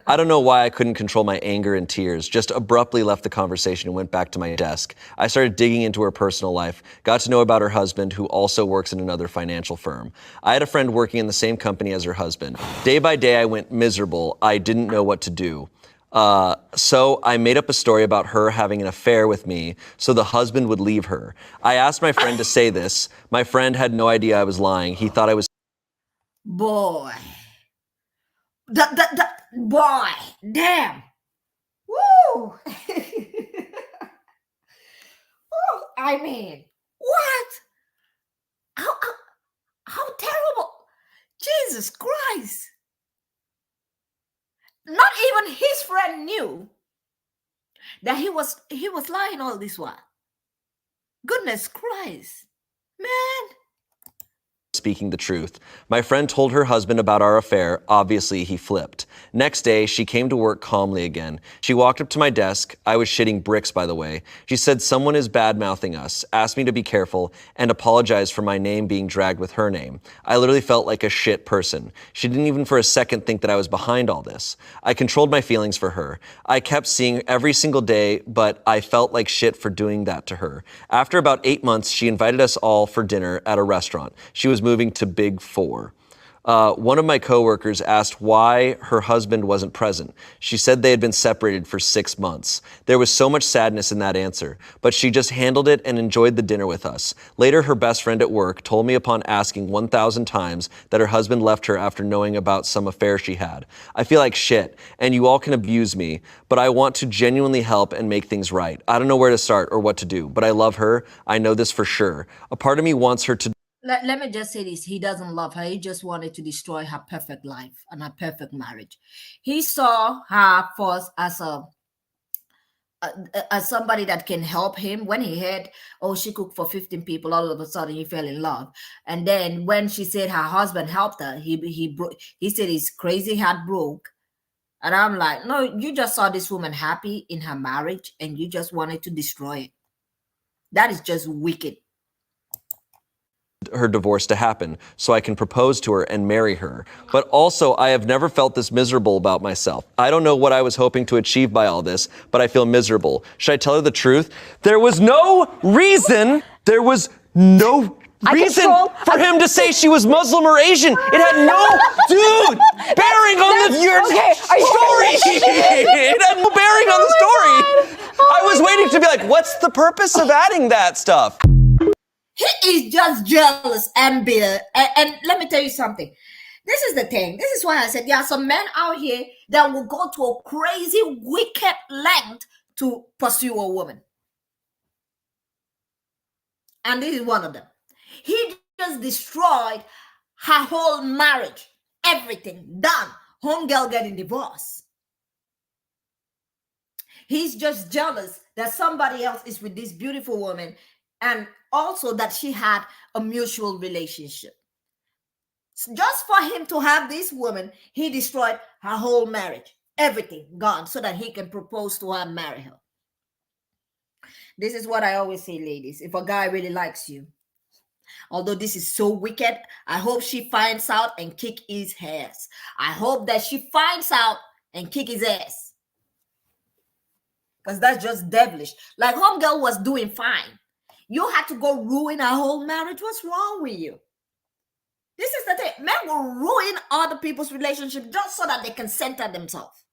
I don't know why I couldn't control my anger and tears, just abruptly left the conversation and went back to my desk. I started digging into her personal life, got to know about her husband, who also works in another financial firm. I had a friend working in the same company as her husband. Day by day, I went miserable. I didn't know what to do. So I made up a story about her having an affair with me so the husband would leave her. I asked my friend to say this. My friend had no idea I was lying. He thought I was... Boy. Boy. Damn. Woo. Oh, I mean, what? How terrible. Jesus Christ. Not even his friend knew that he was lying all this while. Goodness Christ, man. speaking the truth. My friend told her husband about our affair. Obviously, he flipped. Next day, she came to work calmly again. She walked up to my desk. I was shitting bricks, by the way. She said someone is bad-mouthing us, asked me to be careful, and apologized for my name being dragged with her name. I literally felt like a shit person. She didn't even for a second think that I was behind all this. I controlled my feelings for her. I kept seeing every single day, but I felt like shit for doing that to her. After about 8 months, she invited us all for dinner at a restaurant. She was moving to Big Four. One of my coworkers asked why her husband wasn't present. She said they had been separated for 6 months. There was so much sadness in that answer, but she just handled it and enjoyed the dinner with us. Later, her best friend at work told me upon asking 1,000 times that her husband left her after knowing about some affair she had. I feel like shit, and you all can abuse me, but I want to genuinely help and make things right. I don't know where to start or what to do, but I love her. I know this for sure. A part of me wants her to Let me just say this. He doesn't love her. He just wanted to destroy her perfect life and her perfect marriage. He saw her first as somebody that can help him. When he heard, oh, she cooked for 15 people, all of a sudden he fell in love. And then when she said her husband helped her, he said his crazy heart broke. And I'm like, no, you just saw this woman happy in her marriage and you just wanted to destroy it. That is just wicked. her divorce to happen so I can propose to her and marry her. But also, I have never felt this miserable about myself. I don't know what I was hoping to achieve by all this, but I feel miserable. Should I tell her the truth? There was no reason for him to say she was Muslim or Asian. It had no bearing on your story. It had no bearing on the story. I was waiting to be like, what's the purpose of adding that stuff? He is just jealous and bitter. And let me tell you something. This is the thing. This is why I said there are some men out here that will go to a crazy, wicked length to pursue a woman. And this is one of them. He just destroyed her whole marriage. Everything done. Homegirl getting divorced. He's just jealous that somebody else is with this beautiful woman, and also that she had a mutual relationship. So just for him to have this woman, he destroyed her whole marriage. Everything gone so that he can propose to her and marry her. This is what I always say, ladies. If a guy really likes you, although this is so wicked, I hope she finds out and kick his ass. I hope that she finds out and kick his ass. Because that's just devilish. Like homegirl was doing fine. You had to go ruin her whole marriage. What's wrong with you? This is the thing. Men will ruin other people's relationship just so that they can center themselves.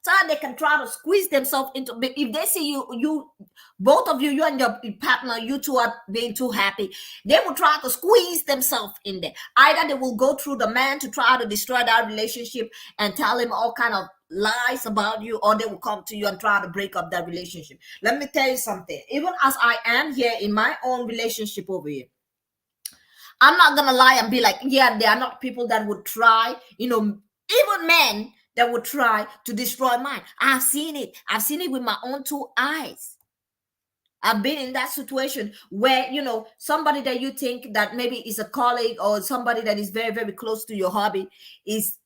So that they can try to squeeze themselves into. If they see you both of you and your partner, you two are being too happy, they will try to squeeze themselves in there. Either they will go through the man to try to destroy that relationship and tell him all kind of lies about you, or they will come to you and try to break up that relationship. Let me tell you something. Even as I am here in my own relationship over here, I'm not gonna lie and be like, yeah, there are not people that would try, even men that would try to destroy mine. I've seen it. I've seen it with my own two eyes. I've been in that situation where, somebody that you think that maybe is a colleague or somebody that is very, very close to your hobby is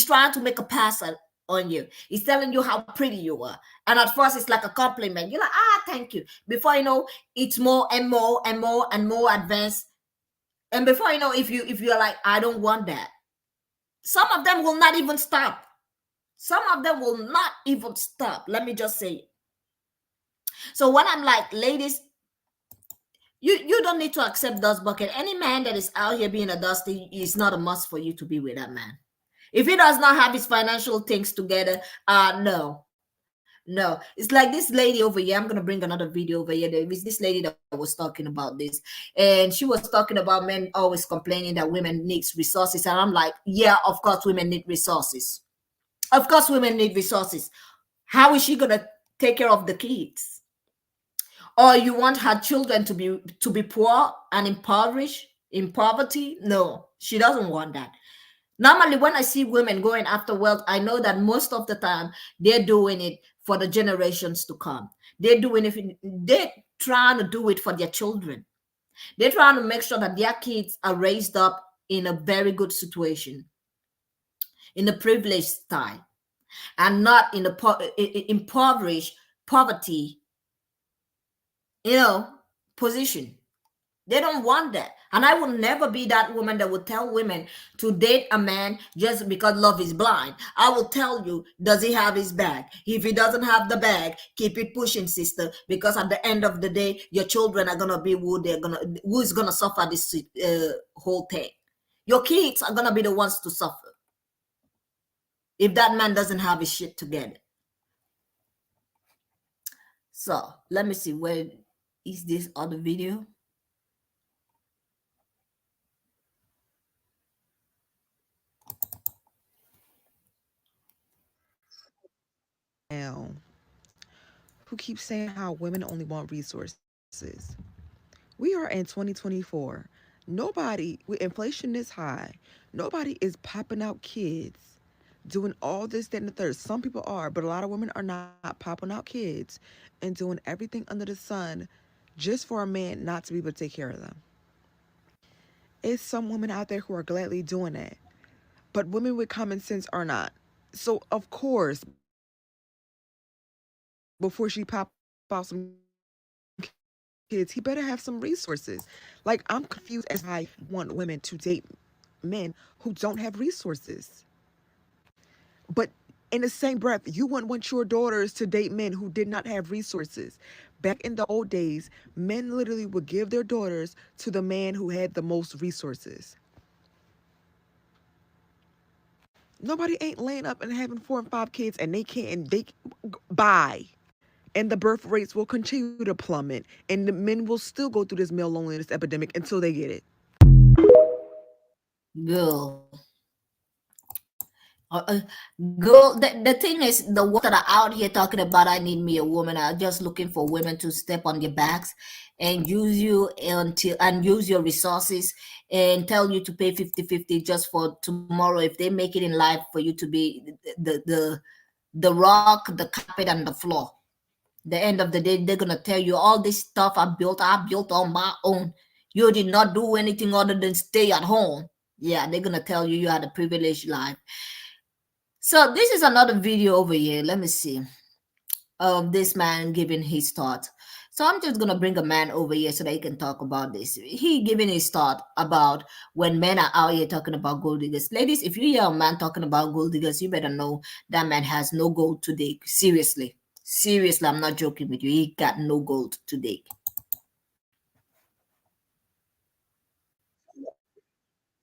trying to make a pass on you. He's telling you how pretty you are. And at first it's like a compliment. You're like, thank you. Before you know, it's more and more and more and more advanced. And before you know, if you're like, I don't want that, some of them will not even stop. Some of them will not even stop. Let me just say it. So when I'm like, ladies, you don't need to accept dust bucket. Any man that is out here being a dusty is not a must for you to be with that man. If he does not have his financial things together, no. It's like this lady over here. I'm going to bring another video over here. There is this lady that was talking about this. And she was talking about men always complaining that women need resources. And I'm like, yeah, of course women need resources. Of course women need resources. How is she going to take care of the kids? Or you want her children to be poor and impoverished, in poverty? No, she doesn't want that. Normally, when I see women going after wealth, I know that most of the time they're doing it for the generations to come. They're trying to do it for their children. They're trying to make sure that their kids are raised up in a very good situation, in a privileged style, and not in the impoverished poverty, position. They don't want that. And I will never be that woman that would tell women to date a man just because love is blind. I will tell you, does he have his bag? If he doesn't have the bag, keep it pushing, sister, because at the end of the day, your children are going to be who is going to suffer this whole thing. Your kids are going to be the ones to suffer if that man doesn't have his shit together. So let me see, where is this other video? Now, who keeps saying how women only want resources. We are in 2024. Nobody, with inflation this high, nobody is popping out kids, doing all this, that, and the third. Some people are, but a lot of women are not popping out kids and doing everything under the sun just for a man not to be able to take care of them. It's some women out there who are gladly doing that, but women with common sense are not. So, of course, before she pop out some kids, he better have some resources. Like, I'm confused as I want women to date men who don't have resources. But in the same breath, you wouldn't want your daughters to date men who did not have resources. Back in the old days, men literally would give their daughters to the man who had the most resources. Nobody ain't laying up and having 4 and 5 kids and they buy. And the birth rates will continue to plummet, and the men will still go through this male loneliness epidemic until they get it. Girl. Girl, the thing is, the ones that are out here talking about I need me a woman are just looking for women to step on your backs and use you and use your resources and tell you to pay 50-50 just for tomorrow if they make it in life for you to be the rock, the carpet, and the floor. The end of the day, they're gonna tell you all this stuff I built on my own. You did not do anything other than stay at home. Yeah, they're gonna tell you had a privileged life. So this is another video over here. Let me see. Of this man giving his thought. So I'm just gonna bring a man over here so that he can talk about this. He giving his thought about when men are out here talking about gold diggers. Ladies, if you hear a man talking about gold diggers, you better know that man has no gold to dig. Seriously. Seriously, I'm not joking with you. He got no gold to dig.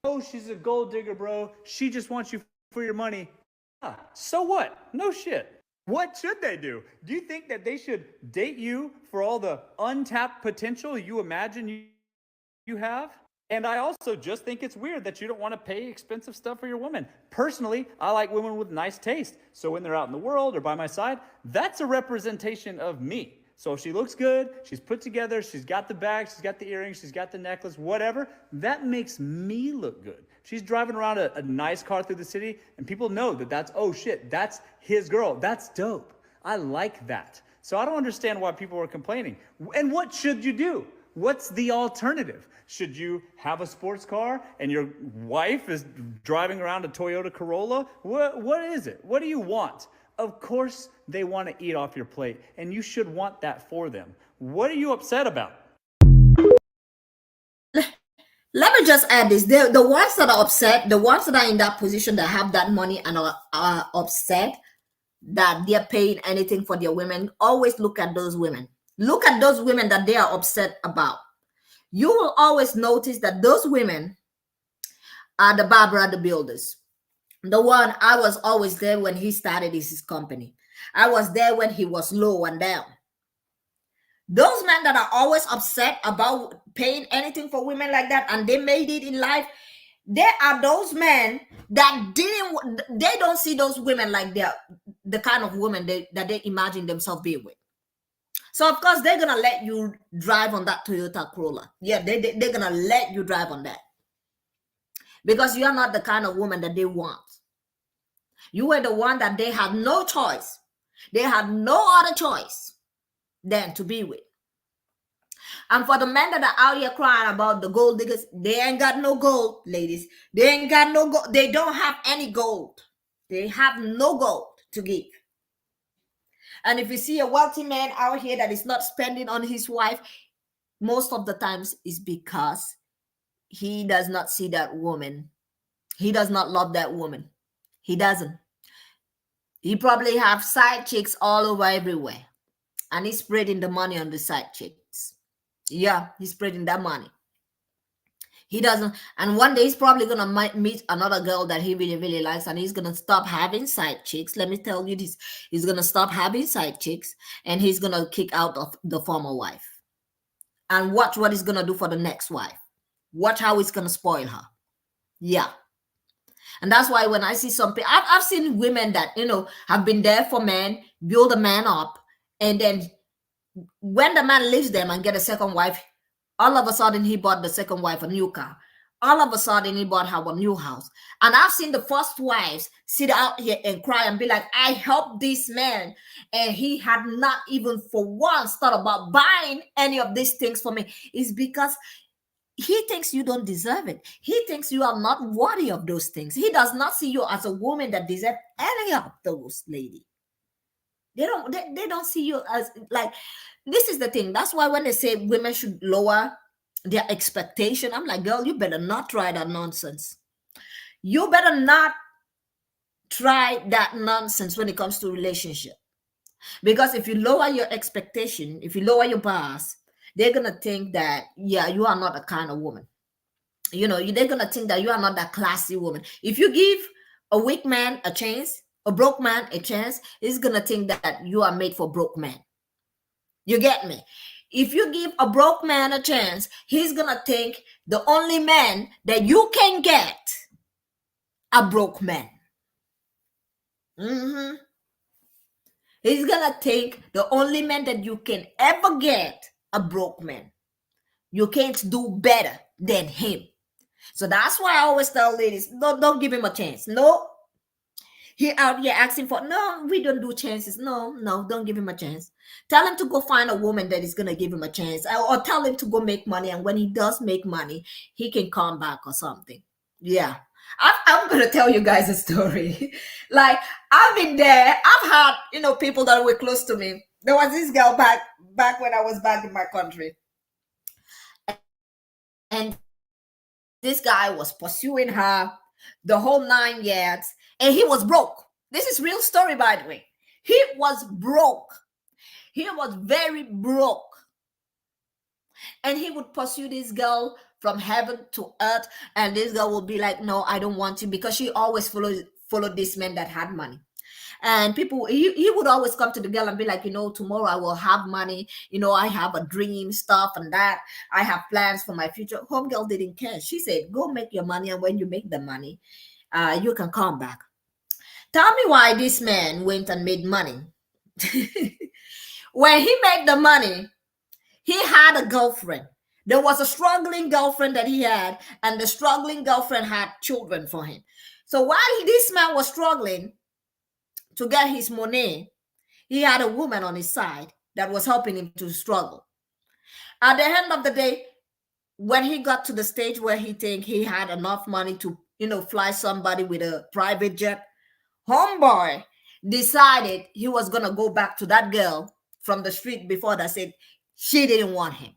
Oh, she's a gold digger, bro. She just wants you for your money. So what? No shit. What should they do? Do you think that they should date you for all the untapped potential you imagine you have? And I also just think it's weird that you don't want to pay expensive stuff for your woman. Personally, I like women with nice taste. So when they're out in the world or by my side, that's a representation of me. So if she looks good, she's put together, she's got the bag, she's got the earrings, she's got the necklace, whatever, that makes me look good. She's driving around a nice car through the city and people know that that's, oh shit, that's his girl. That's dope. I like that. So I don't understand why people are complaining. And what should you do? What's the alternative? Should you have a sports car and your wife is driving around a Toyota Corolla? What is it? What do you want? Of course they want to eat off your plate, and you should want that for them. What are you upset about? Let me just add this. The ones that are upset, the ones that are in that position that have that money and are upset that they're paying anything for their women, always look at those women. Look at those women that they are upset about. You will always notice that those women are the Barbara the Builders. The one, I was always there when he started his company. I was there when he was low and down. Those men that are always upset about paying anything for women like that and they made it in life, there are those men that they don't see those women like they're the kind of women that they imagine themselves being with. So of course they're gonna let you drive on that Toyota Corolla. Yeah, they're gonna let you drive on that because you're not the kind of woman that they want. You were the one that they had no choice. They had no other choice than to be with. And for the men that are out here crying about the gold diggers, they ain't got no gold, ladies. They ain't got no gold. They don't have any gold. They have no gold to give. And if you see a wealthy man out here that is not spending on his wife, most of the times is because he does not see that woman. He does not love that woman. He doesn't. He probably have side chicks all over everywhere. And he's spreading the money on the side chicks. Yeah, he's spreading that money. He doesn't. And one day he's probably going to meet another girl that he really, really likes. And he's going to stop having side chicks. Let me tell you this. He's going to stop having side chicks. And he's going to kick out of the former wife. And watch what he's going to do for the next wife. Watch how he's going to spoil her. Yeah. And that's why when I see some people, I've seen women that, have been there for men, build a man up. And then when the man leaves them and get a second wife, all of a sudden he bought the second wife a new car. All of a sudden he bought her a new house. And I've seen the first wives sit out here and cry and be like, I helped this man. And he had not even for once thought about buying any of these things for me. It's because he thinks you don't deserve it. He thinks you are not worthy of those things. He does not see you as a woman that deserves any of those, lady. They don't see you as like, this is the thing. That's why when they say women should lower their expectation, I'm like, girl, you better not try that nonsense. You better not try that nonsense when it comes to relationship. Because if you lower your expectation, if you lower your bars, they're going to think that, yeah, you are not a kind of woman. They're going to think that you are not that classy woman. If you give a weak man a chance, a broke man a chance, he's going to think that you are made for broke men. You get me? If you give a broke man a chance, he's going to think the only man that you can get are broke men. He's going to think the only man that you can ever get a broke man. You can't do better than him. So that's why I always tell ladies, don't give him a chance. No. He out here asking for, no, we don't do chances. No, don't give him a chance. Tell him to go find a woman that is going to give him a chance. Or tell him to go make money. And when he does make money, he can come back or something. Yeah. I'm going to tell you guys a story. Like, I've been there. I've had, people that were close to me. There was this girl back when I was back in my country. And this guy was pursuing her the whole 9 years. And he was broke. This is real story, by the way. He was broke. He was very broke. And he would pursue this girl from heaven to earth. And this girl would be like, no, I don't want you. Because she always followed this man that had money. And people, he would always come to the girl and be like, tomorrow I will have money. I have a dream, stuff and that. I have plans for my future. Homegirl didn't care. She said, go make your money. And when you make the money, you can come back. Tell me why this man went and made money. When he made the money, he had a girlfriend. There was a struggling girlfriend that he had, and the struggling girlfriend had children for him. So while this man was struggling to get his money, he had a woman on his side that was helping him to struggle. At the end of the day, when he got to the stage where he think he had enough money to, fly somebody with a private jet, homeboy decided he was going to go back to that girl from the street before that said she didn't want him.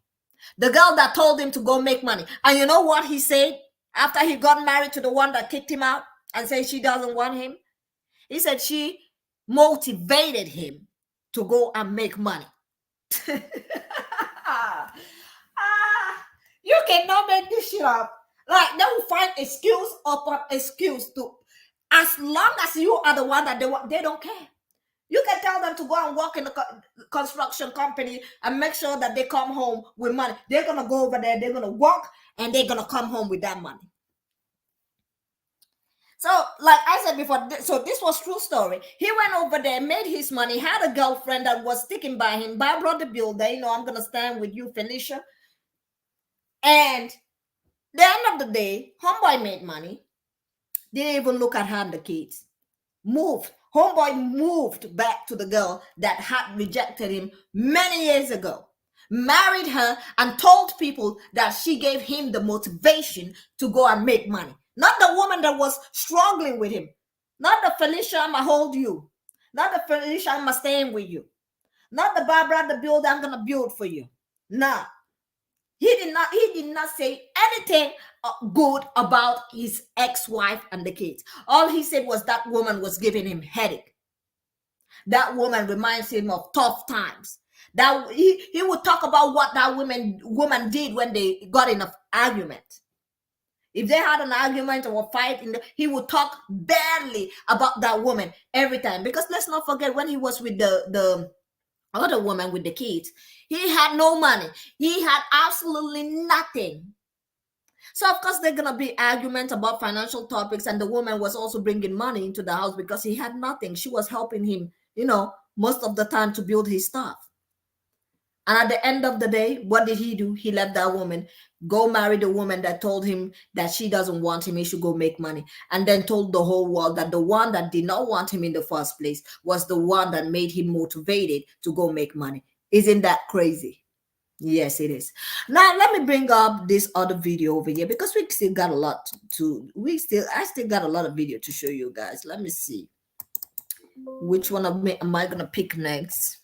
The girl that told him to go make money. And you know what he said after he got married to the one that kicked him out and said she doesn't want him? He said she motivated him to go and make money. You cannot make this shit up. Like, they will find excuse upon excuse to, as long as you are the one that they don't care. You can tell them to go and work in the construction company and make sure that they come home with money. They're going to go over there, they're going to work, and they're going to come home with that money. So, like I said before, so this was true story. He went over there, made his money, had a girlfriend that was sticking by him. Barbara the Builder, I'm going to stand with you, Felicia. And the end of the day, homeboy made money. Didn't even look at her and the kids. Homeboy moved back to the girl that had rejected him many years ago. married her, and told people that she gave him the motivation to go and make money. Not the woman that was struggling with him. Not the Felicia, I'ma hold you. Not the Felicia, I'ma stand with you. Not the Barbara, the builder, I'm gonna build for you. Nah. He did not say anything good about his ex-wife and the kids. All he said was that woman was giving him headache. That woman reminds him of tough times. That he would talk about what that woman did when they got in an argument. If they had an argument or a fight, he would talk badly about that woman every time. Because let's not forget, when he was with the other woman with the kids, he had no money. He had absolutely nothing. So of course they're gonna be arguments about financial topics, and the woman was also bringing money into the house because he had nothing. She was helping him, most of the time to build his stuff. And at the end of the day, what did he do? He let that woman go marry the woman that told him that she doesn't want him, he should go make money. And then told the whole world that the one that did not want him in the first place was the one that made him motivated to go make money. Isn't that crazy? Yes, it is. Now, let me bring up this other video over here because I still got a lot of video to show you guys. Let me see. Which one am I going to pick next?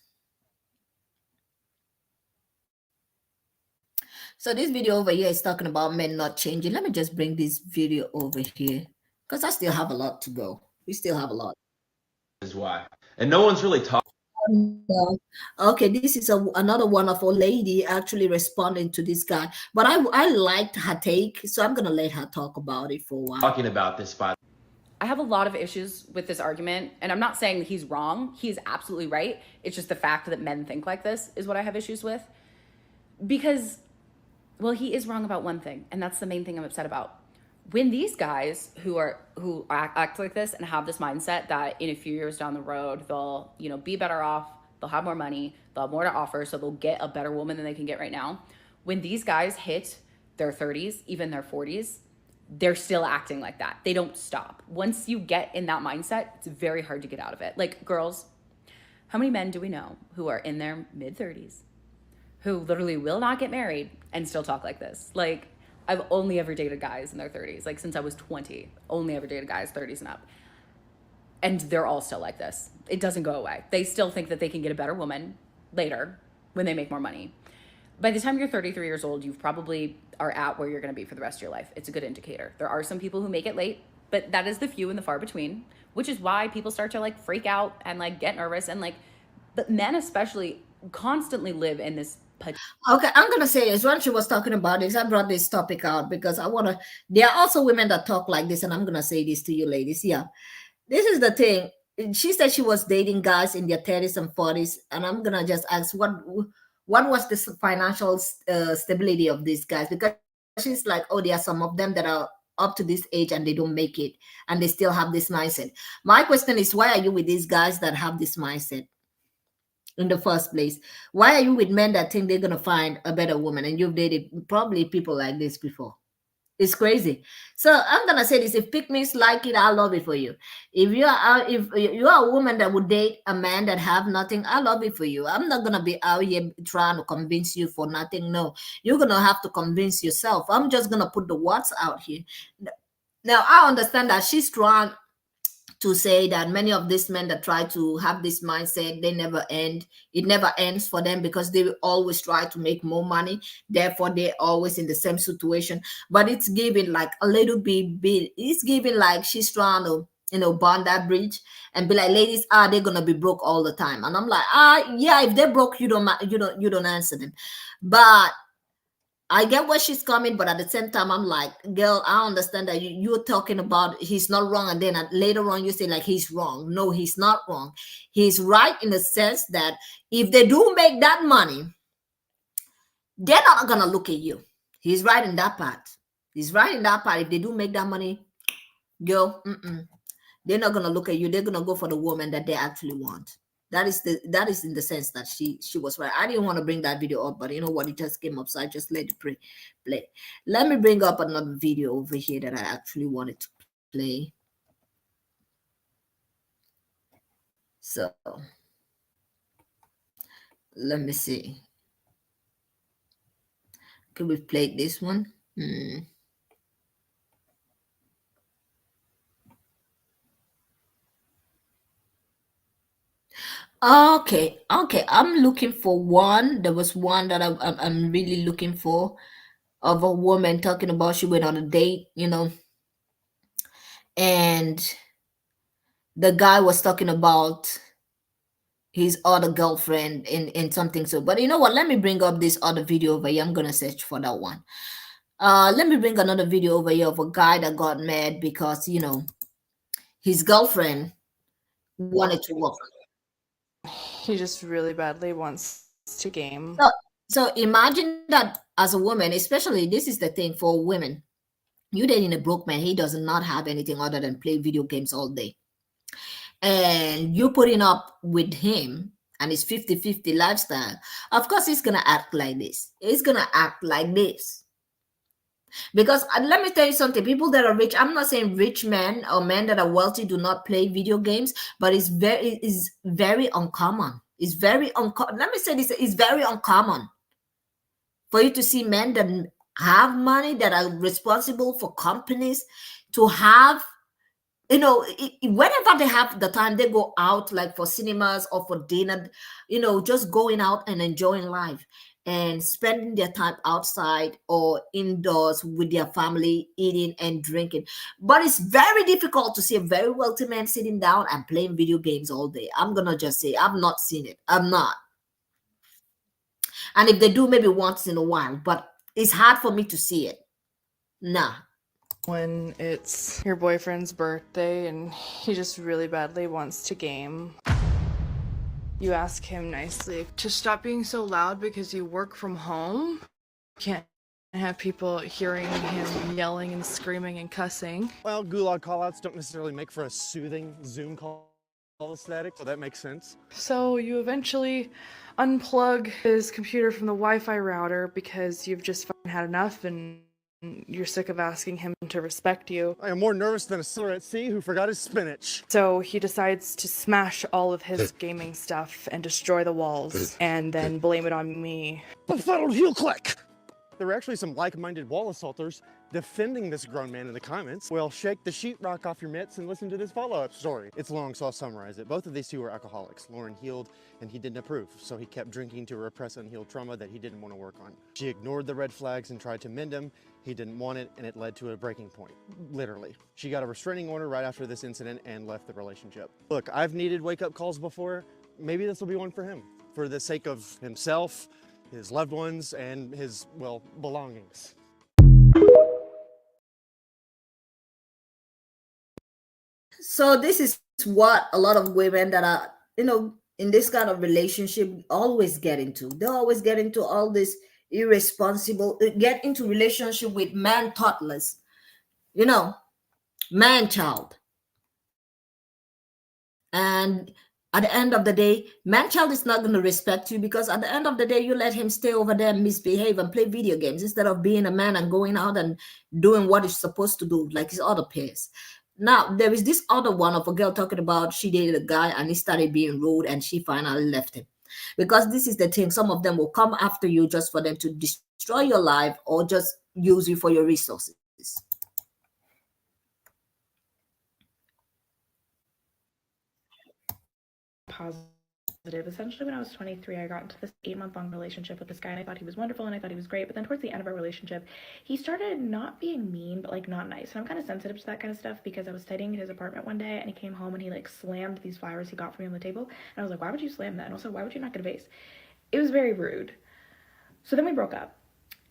So this video over here is talking about men not changing. Let me just bring this video over here because I still have a lot to go. We still have a lot. Is why. And no one's really talking. Okay, this is another wonderful lady actually responding to this guy. But I liked her take, so I'm going to let her talk about it for a while. Talking about this, by I have a lot of issues with this argument, and I'm not saying that he's wrong. He's absolutely right. It's just the fact that men think like this is what I have issues with. Because, well, he is wrong about one thing, and that's the main thing I'm upset about. When these guys who act like this and have this mindset that in a few years down the road, they'll, be better off, they'll have more money, they'll have more to offer, so they'll get a better woman than they can get right now. When these guys hit their 30s, even their 40s, they're still acting like that. They don't stop. Once you get in that mindset, it's very hard to get out of it. Like, girls, how many men do we know who are in their mid-30s who literally will not get married and still talk like this? Like, I've only ever dated guys in their 30s. Like, since I was 20, only ever dated guys 30s and up. And they're all still like this. It doesn't go away. They still think that they can get a better woman later when they make more money. By the time you're 33 years old, you probably are at where you're going to be for the rest of your life. It's a good indicator. There are some people who make it late, but that is the few and the far between, which is why people start to freak out and get nervous. And but men especially constantly live in this. Okay, I'm gonna say this. When she was talking about this, I brought this topic out because there are also women that talk like this, and I'm gonna say this to you ladies. Yeah, this is the thing. She said she was dating guys in their 30s and 40s, and I'm gonna just ask what was the financial stability of these guys? Because she's like, oh, there are some of them that are up to this age and they don't make it, and they still have this mindset. My question is, why are you with these guys that have this mindset in the first place? Why are you with men that think they're gonna find a better woman? And you've dated probably people like this before. It's crazy. So I'm gonna say this: if pick-me's like it, I love it for you. If you are a woman that would date a man that have nothing, I love it for you. I'm not gonna be out here trying to convince you for nothing. No, you're gonna have to convince yourself. I'm just gonna put the words out here. Now I understand that she's trying to say that many of these men that try to have this mindset, they never end. It never ends for them because they always try to make more money. Therefore, they're always in the same situation. But it's giving a little bit. It's giving she's trying to, burn that bridge and be like, ladies, they're gonna be broke all the time. And I'm like, yeah, if they're broke, you don't answer them. But I get where she's coming, but at the same time, I'm like, girl, I understand that you're talking about he's not wrong, and then later on you say he's wrong. No, he's not wrong. He's right in the sense that if they do make that money, they're not gonna look at you. He's right in that part. He's right in that part. If they do make that money, girl, they're not gonna look at you. They're gonna go for the woman that they actually want. That is in the sense that she was right. I didn't want to bring that video up, but you know what? It just came up, so I just let it play. Let me bring up another video over here that I actually wanted to play. So let me see. Could we play this one? Okay, I'm looking for one. There was one that I'm really looking for, of a woman talking about she went on a date, and the guy was talking about his other girlfriend in something. So, but you know what? Let me bring up this other video over here. I'm gonna search for that one. Let me bring another video over here of a guy that got mad because his girlfriend wanted to work. He just really badly wants to game. So imagine that as a woman, especially this is the thing for women. You dating a broke man, he does not have anything other than play video games all day. And you're putting up with him and his 50-50 lifestyle. Of course, he's gonna act like this. He's gonna act like this. Because let me tell you something, people that are rich, I'm not saying rich men or men that are wealthy do not play video games, but it's very uncommon. It's very uncommon. Let me say this, it's very uncommon for you to see men that have money, that are responsible for companies, to have, whenever they have the time, they go out like for cinemas or for dinner, just going out and enjoying life and spending their time outside or indoors with their family, eating and drinking. But it's very difficult to see a very wealthy man sitting down and playing video games all day. I'm gonna just say I've not seen it. I'm not. And if they do, maybe once in a while, but it's hard for me to see it. Nah. When it's your boyfriend's birthday and he just really badly wants to game, you ask him nicely to stop being so loud because you work from home. You can't have people hearing him yelling and screaming and cussing. Well, gulag callouts don't necessarily make for a soothing Zoom call aesthetic, so that makes sense. So you eventually unplug his computer from the Wi-Fi router because you've just fucking had enough and you're sick of asking him to respect you. I am more nervous than a sailor at sea who forgot his spinach. So he decides to smash all of his gaming stuff and destroy the walls and then blame it on me. Befuddled heel click! There were actually some like-minded wall assaulters defending this grown man in the comments. Well, shake the sheetrock off your mitts and listen to this follow-up story. It's long, so I'll summarize it. Both of these two were alcoholics. Lauren healed, and he didn't approve, so he kept drinking to repress unhealed trauma that he didn't want to work on. She ignored the red flags and tried to mend him. He didn't want it, and it led to a breaking point, literally. She got a restraining order right after this incident and left the relationship. Look, I've needed wake-up calls before. Maybe this will be one for him, for the sake of himself, his loved ones, and his, well, belongings. So this is what a lot of women that are, in this kind of relationship always get into. They always get into all this irresponsible, get into relationship with man toddlers, man child. And at the end of the day, man child is not going to respect you because at the end of the day, you let him stay over there and misbehave and play video games instead of being a man and going out and doing what he's supposed to do like his other peers. Now, there is this other one of a girl talking about she dated a guy and he started being rude and she finally left him. Because this is the thing, some of them will come after you just for them to destroy your life or just use you for your resources. Positive. Essentially, when I was 23, I got into this 8-month-long relationship with this guy, and I thought he was wonderful and I thought he was great. But then towards the end of our relationship, he started not being mean, but like not nice. And I'm kind of sensitive to that kind of stuff because I was studying in his apartment one day and he came home and he like slammed these flowers he got for me on the table. And I was like, why would you slam that? And also, why would you not get a vase? It was very rude. So then we broke up.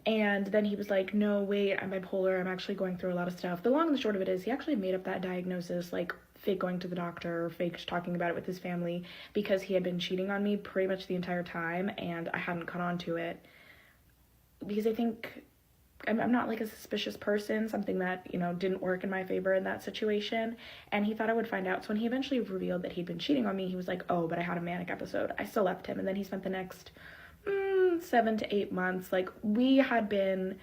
And then he was like, no, wait, I'm bipolar. I'm actually going through a lot of stuff. The long and the short of it is he actually made up that diagnosis, like fake going to the doctor, fake talking about it with his family because he had been cheating on me pretty much the entire time and I hadn't caught on to it. Because I think I'm not like a suspicious person, something that, didn't work in my favor in that situation. And he thought I would find out. So when he eventually revealed that he'd been cheating on me, he was like, oh, but I had a manic episode. I still left him. And then he spent the next 7 to 8 months, like we had been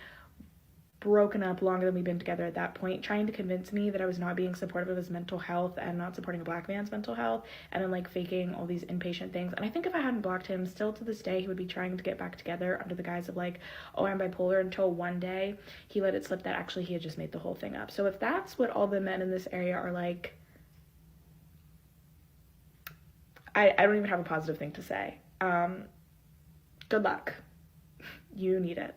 broken up longer than we've been together at that point, trying to convince me that I was not being supportive of his mental health and not supporting a black man's mental health, and then like faking all these inpatient things. And I think if I hadn't blocked him, still to this day, he would be trying to get back together under the guise of like, oh, I'm bipolar, until one day he let it slip that actually he had just made the whole thing up. So if that's what all the men in this area are like, I don't even have a positive thing to say. Good luck. You need it.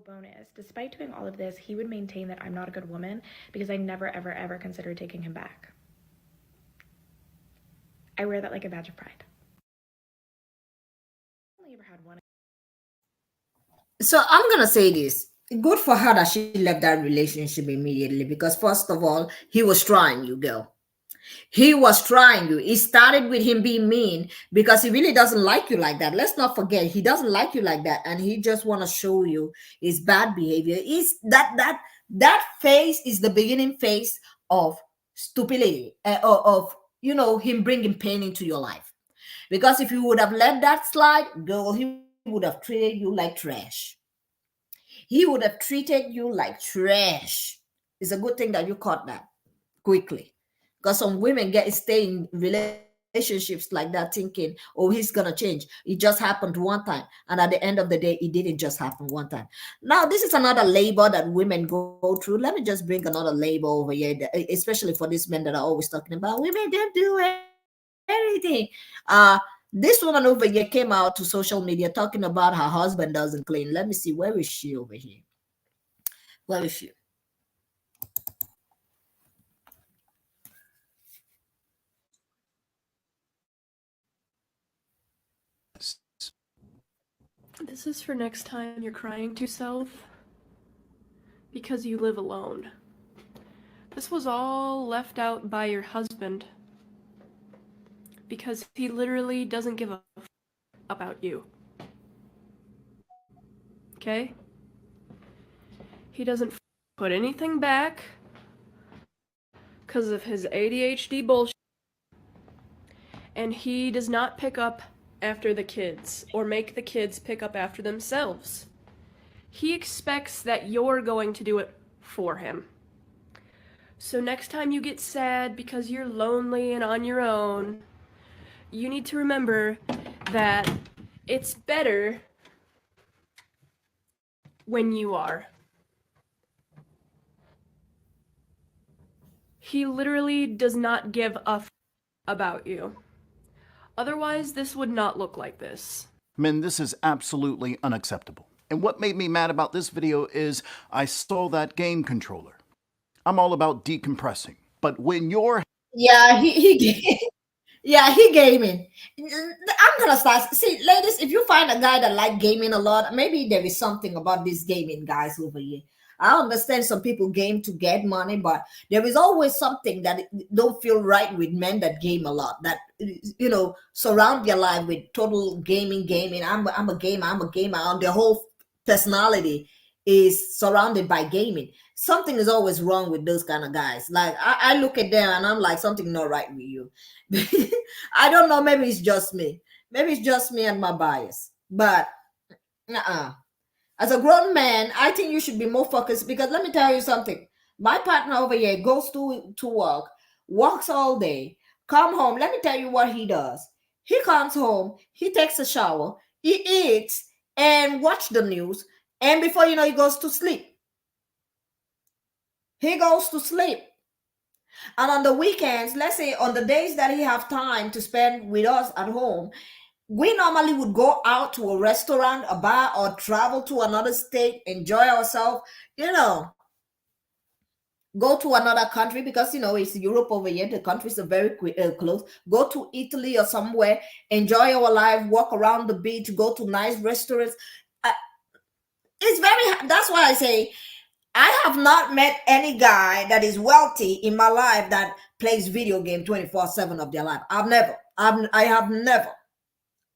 Bonus, despite doing all of this, he would maintain that I'm not a good woman because I never, ever, ever considered taking him back. I wear that like a badge of pride. I only ever had one. So I'm gonna say this. Good for her that she left that relationship immediately, because first of all, he was trying you, girl. He was trying you. It started with him being mean because he really doesn't like you like that. Let's not forget, he doesn't like you like that, and he just want to show you his bad behavior. Is that phase is the beginning phase of stupidity, of him bringing pain into your life. Because if you would have let that slide, girl, he would have treated you like trash. He would have treated you like trash. It's a good thing that you caught that quickly. Because some women stay in relationships like that thinking, oh, he's going to change. It just happened one time. And at the end of the day, it didn't just happen one time. Now, this is another label that women go through. Let me just bring another label over here, especially for these men that are always talking about women don't do anything. This woman over here came out to social media talking about her husband doesn't clean. Let me see. Where is she over here? Where is she? This is for next time you're crying to yourself because you live alone. This was all left out by your husband because he literally doesn't give a f about you. Okay? He doesn't put anything back because of his ADHD bullshit, and he does not pick up after the kids or make the kids pick up after themselves. He expects that you're going to do it for him. So next time you get sad because you're lonely and on your own, you need to remember that it's better when you are. He literally does not give a f about you. Otherwise, this would not look like this. Men, this is absolutely unacceptable. And what made me mad about this video is I saw that game controller. I'm all about decompressing. But when you're... Yeah, he gaming. I'm gonna start. See, ladies, if you find a guy that like gaming a lot, maybe there is something about these gaming guys over here. I understand some people game to get money, but there is always something that don't feel right with men that game a lot, that surround their life with total gaming. I'm a gamer, and their whole personality is surrounded by gaming. Something is always wrong with those kind of guys. Like I look at them and I'm like, something not right with you. I don't know, maybe it's just me. Maybe it's just me and my bias. But as a grown man, I think you should be more focused, because let me tell you something. My partner over here goes to work, works all day, come home. Let me tell you what he does. He comes home, he takes a shower, he eats and watch the news. And before you know, he goes to sleep. He goes to sleep. And on the weekends, let's say on the days that he have time to spend with us at home, we normally would go out to a restaurant, a bar, or travel to another state, enjoy ourselves, go to another country, because, it's Europe over here. The countries are very close. Go to Italy or somewhere, enjoy our life, walk around the beach, go to nice restaurants. That's why I say, I have not met any guy that is wealthy in my life that plays video game 24/7 of their life. I have never.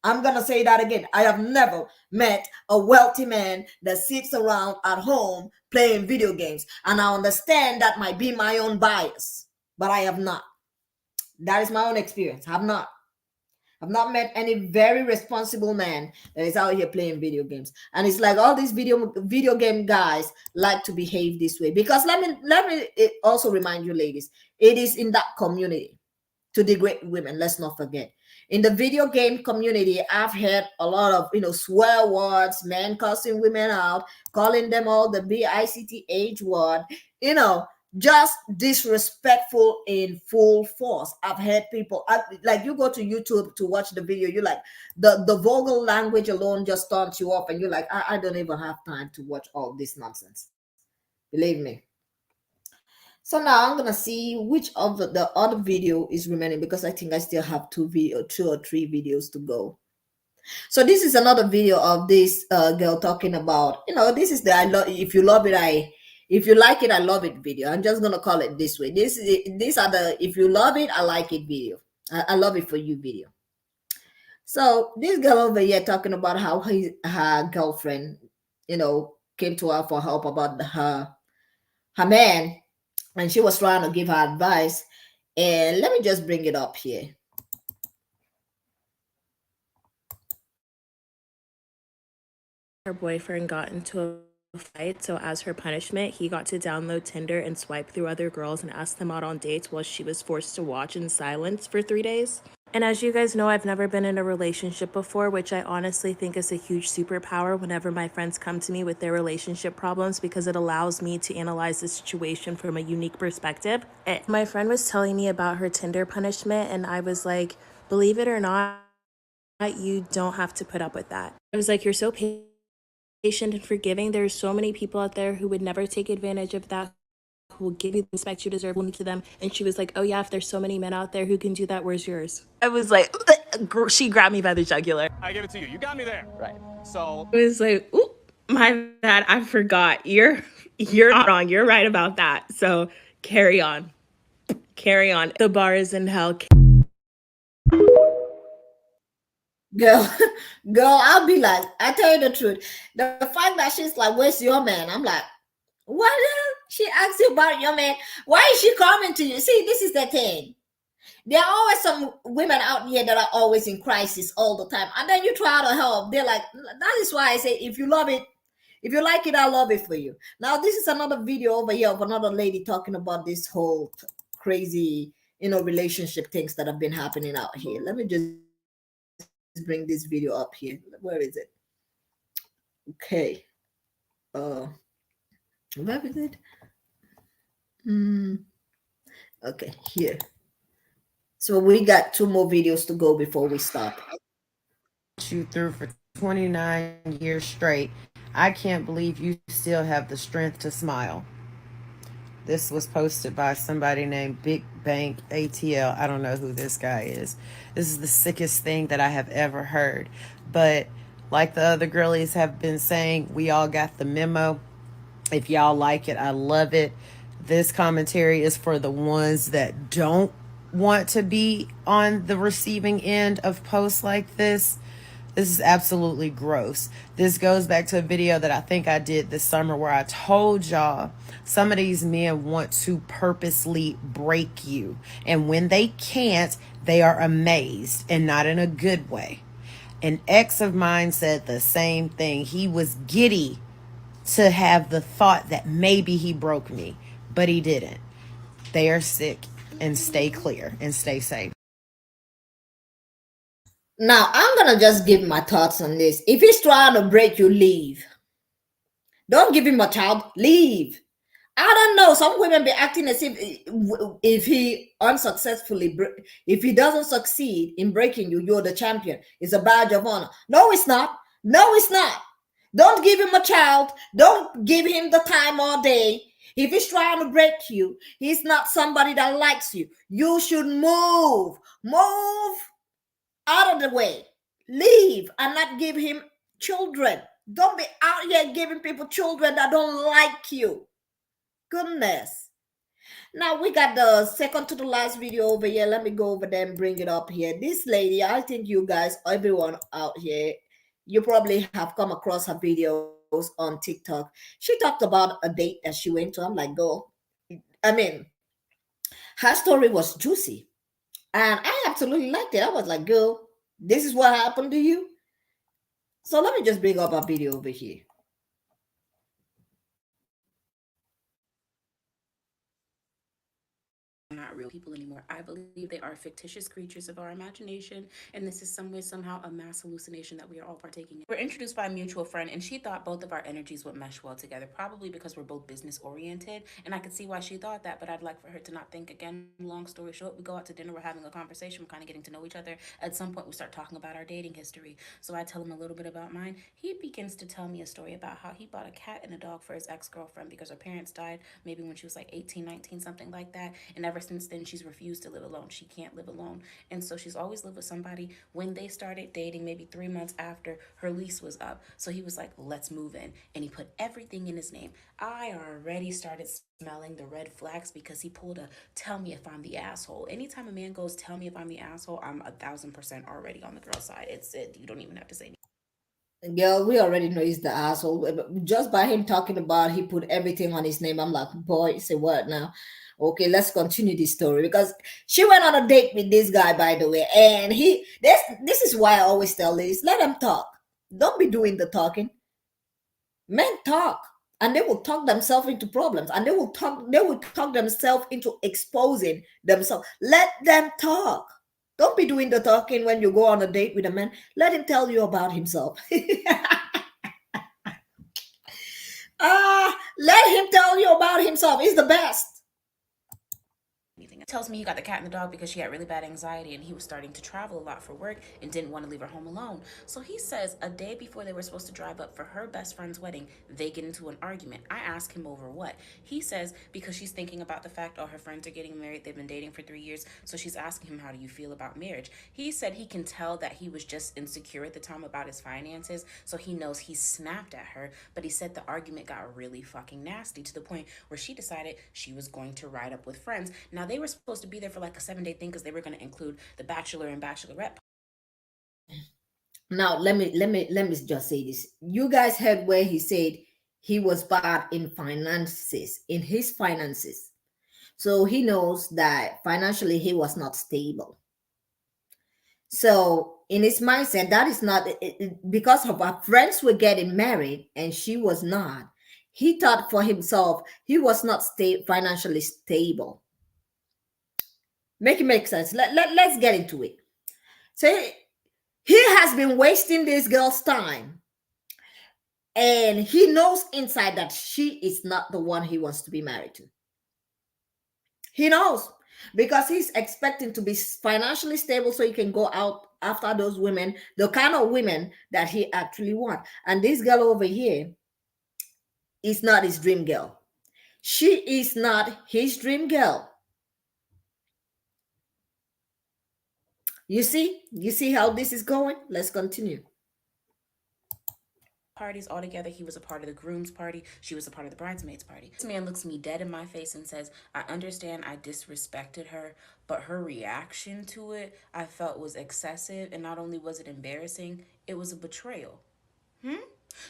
I'm going to say that again. I have never met a wealthy man that sits around at home playing video games. And I understand that might be my own bias, but I have not. That is my own experience. I have not. I've not met any very responsible man that is out here playing video games. And it's like all these video game guys like to behave this way. Because let me also remind you, ladies, it is in that community to degrade women. Let's not forget. In the video game community, I've heard a lot of swear words, men cussing women out, calling them all the BICTH word, just disrespectful in full force. I've heard people like you go to YouTube to watch the video, you're like the vulgar language alone just turns you off, and you're like, I don't even have time to watch all this nonsense. Believe me. So now I'm gonna see which of the other video is remaining, because I think I still have two or three videos to go. So this is another video of this girl talking about, this is the if you love it, if you like it, I love it video. I'm just gonna call it this way. These are the if you love it, I like it video. I love it for you video. So this girl over here talking about how her girlfriend, came to her for help about her man. And she was trying to give her advice. And let me just bring it up here. Her boyfriend got into a fight, so as her punishment, he got to download Tinder and swipe through other girls and ask them out on dates while she was forced to watch in silence for 3 days. And as you guys know, I've never been in a relationship before, which I honestly think is a huge superpower whenever my friends come to me with their relationship problems, because it allows me to analyze the situation from a unique perspective. My friend was telling me about her Tinder punishment, and I was like, believe it or not, you don't have to put up with that. I was like, you're so patient and forgiving. There's so many people out there who would never take advantage of that, who will give you the respect you deserve to them. And she was like, oh yeah, if there's so many men out there who can do that, where's yours? I was like, she grabbed me by the jugular. I give it to you. You got me there. Right. So I was like, ooh, my bad, I forgot. You're not wrong. You're right about that. So carry on. Carry on. The bar is in hell. Girl, I'll be like, I tell you the truth. The fact that she's like, where's your man? I'm like, what? She asked you about your man. Why is she coming to you? See, this is the thing. There are always some women out here that are always in crisis all the time. And then you try to help. They're like, that is why I say, if you love it, if you like it, I love it for you. Now, this is another video over here of another lady talking about this whole crazy, relationship things that have been happening out here. Let me just bring this video up here. Where is it? Okay. Where is it? Okay, here. So we got 2 more videos to go before we stop. You through for 29 years straight. I can't believe you still have the strength to smile. This was posted by somebody named Big Bank ATL. I don't know who this guy is. This is the sickest thing that I have ever heard. But like the other girlies have been saying, we all got the memo. If y'all like it, I love it. This commentary is for the ones that don't want to be on the receiving end of posts like this. This is absolutely gross. This goes back to a video that I think I did this summer where I told y'all some of these men want to purposely break you. And when they can't, they are amazed, and not in a good way. An ex of mine said the same thing. He was giddy to have the thought that maybe he broke me, but he didn't. They are sick, and stay clear and stay safe. Now, I'm going to just give my thoughts on this. If he's trying to break you, leave. Don't give him a child. Leave. I don't know. Some women be acting as if he unsuccessfully, if he doesn't succeed in breaking you, you're the champion. It's a badge of honor. No, it's not. No, it's not. Don't give him a child. Don't give him the time all day. If he's trying to break you, he's not somebody that likes you. You should move. Move out of the way. Leave and not give him children. Don't be out here giving people children that don't like you. Goodness. Now we got the second to the last video over here. Let me go over there and bring it up here. This lady, I think you guys, everyone out here, you probably have come across her videos on TikTok. She talked about a date that she went to. I'm like, go. I mean, her story was juicy. And I absolutely liked it. I was like, girl, This is what happened to you. So let me just bring up a video over here. Not real people anymore. I believe they are fictitious creatures of our imagination, and this is some way, somehow, a mass hallucination that we are all partaking in. We're introduced by a mutual friend, and she thought both of our energies would mesh well together, probably because we're both business oriented, and I could see why she thought that, but I'd like for her to not think again. Long story short, we go out to dinner, we're having a conversation, we're kind of getting to know each other. At some point, we start talking about our dating history, so I tell him a little bit about mine. He begins to tell me a story about how he bought a cat and a dog for his ex-girlfriend because her parents died maybe when she was like 18, 19, something like that, and ever since then, she's refused to live alone. She can't live alone. And so she's always lived with somebody. When they started dating, maybe 3 months after her lease was up. So he was like, let's move in. And he put everything in his name. I already started smelling the red flags because he pulled a tell me if I'm the asshole. Anytime a man goes, tell me if I'm the asshole, I'm 1,000% already on the girl side. It's it. You don't even have to say anything. Girl, we already know he's the asshole. Just by him talking about he put everything on his name, I'm like, boy, say what now? Okay, let's continue this story because she went on a date with this guy, by the way, and this is why I always tell ladies, let them talk. Don't be doing the talking. Men talk, and they will talk themselves into problems, and they will talk themselves into exposing themselves. Let them talk. Don't be doing the talking when you go on a date with a man. Let him tell you about himself. Let him tell you about himself. He's the best. Tells me he got the cat and the dog because she had really bad anxiety and he was starting to travel a lot for work and didn't want to leave her home alone. So he says a day before they were supposed to drive up for her best friend's wedding, they get into an argument. I ask him over what. He says because she's thinking about the fact all her friends are getting married. They've been dating for 3 years. So she's asking him, how do you feel about marriage? He said he can tell that he was just insecure at the time about his finances. So he knows he snapped at her. But he said the argument got really fucking nasty to the point where she decided she was going to ride up with friends. Now they were supposed to be there for like a 7-day thing because they were going to include the bachelor and bachelorette. Now let me just say this. You guys heard where he said he was bad in his finances. So he knows that financially he was not stable. So in his mindset, that is not because of her friends were getting married and she was not. He thought for himself he was not financially stable. Make it make sense. Let's get into it. So he has been wasting this girl's time. And he knows inside that she is not the one he wants to be married to. He knows because he's expecting to be financially stable so he can go out after those women, the kind of women that he actually wants. And this girl over here is not his dream girl. She is not his dream girl. You see how this is going? Let's continue. Parties all together. He was a part of the groom's party. She was a part of the bridesmaid's party. This man looks me dead in my face and says, I understand I disrespected her, but her reaction to it I felt was excessive, and not only was it embarrassing, it was a betrayal.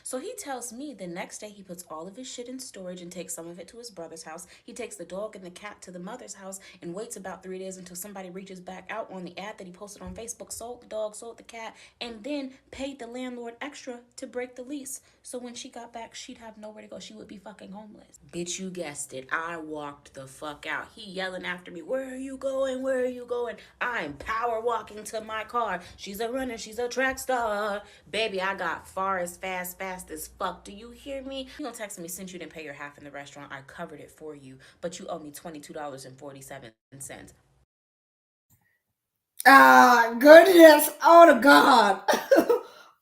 So he tells me the next day he puts all of his shit in storage and takes some of it to his brother's house. He takes the dog and the cat to the mother's house and waits about 3 days until somebody reaches back out on the ad that he posted on Facebook, sold the dog, sold the cat, and then paid the landlord extra to break the lease. So when she got back, she'd have nowhere to go. She would be fucking homeless. Bitch, you guessed it. I walked the fuck out. He yelling after me, where are you going? Where are you going? I'm power walking to my car. She's a runner. She's a track star. Baby, I got far as fast as fuck. Do you hear me? You gonna text me since you didn't pay your half in the restaurant. I covered it for you, but you owe me $22.47. Goodness. Oh, God.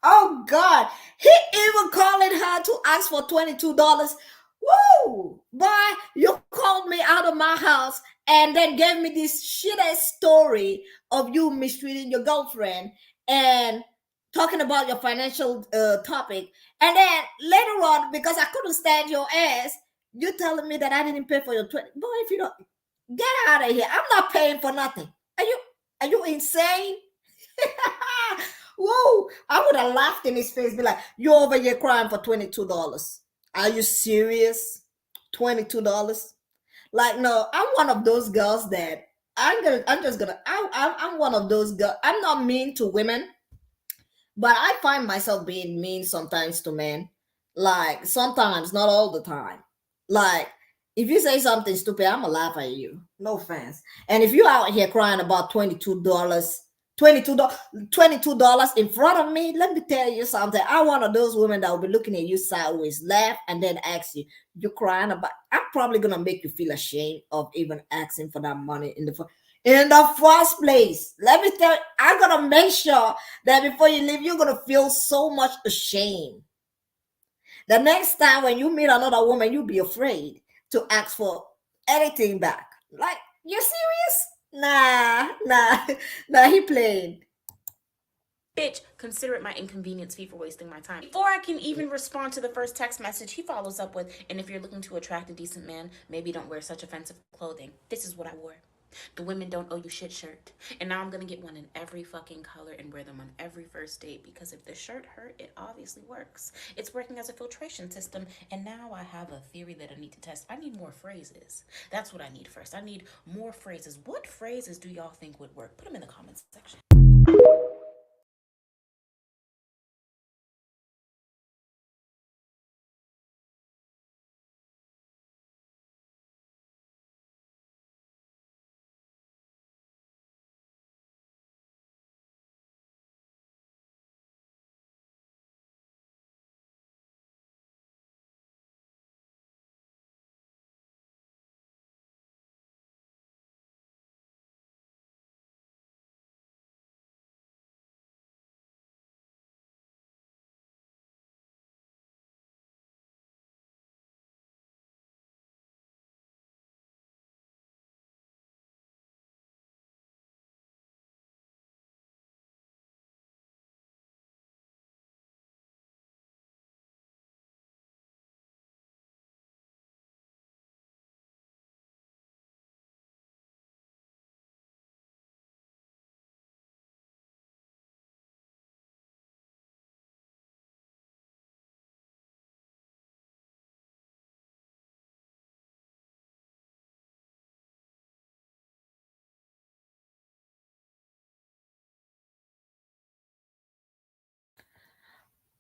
Oh, God. He even calling her to ask for $22. Woo! Boy, you called me out of my house and then gave me this shitty story of you mistreating your girlfriend and talking about your financial topic. And then later on, because I couldn't stand your ass, you telling me that I didn't pay for your 20. Boy, if you don't, get out of here. I'm not paying for nothing. Are you insane? Whoa, I would have laughed in his face, be like, you over here crying for $22. Are you serious? $22? Like, no, I'm one of those girls that I'm one of those girls. I'm not mean to women. But I find myself being mean sometimes to men. Like sometimes, not all the time. Like if you say something stupid, I'ma laugh at you. No offense. And if you out here crying about $22, $22 in front of me, let me tell you something. I'm one of those women that will be looking at you sideways, laugh, and then ask you, you're crying about. I'm probably gonna make you feel ashamed of even asking for that money in the first place. Let me tell you, I'm gonna make sure that before you leave, you're gonna feel so much ashamed. The next time when you meet another woman, you'll be afraid to ask for anything back. Like, you serious? Nah, he played. Bitch, consider it my inconvenience fee for wasting my time. Before I can even respond to the first text message, he follows up with, and if you're looking to attract a decent man, maybe don't wear such offensive clothing. This is what I wore. The women don't owe you shit shirt. And now I'm gonna get one in every fucking color and wear them on every first date, because if the shirt hurt, it obviously works. It's working as a filtration system, and now I have a theory that I need to test. I need more phrases. That's what I need first. I need more phrases. What phrases do y'all think would work? Put them in the comments section.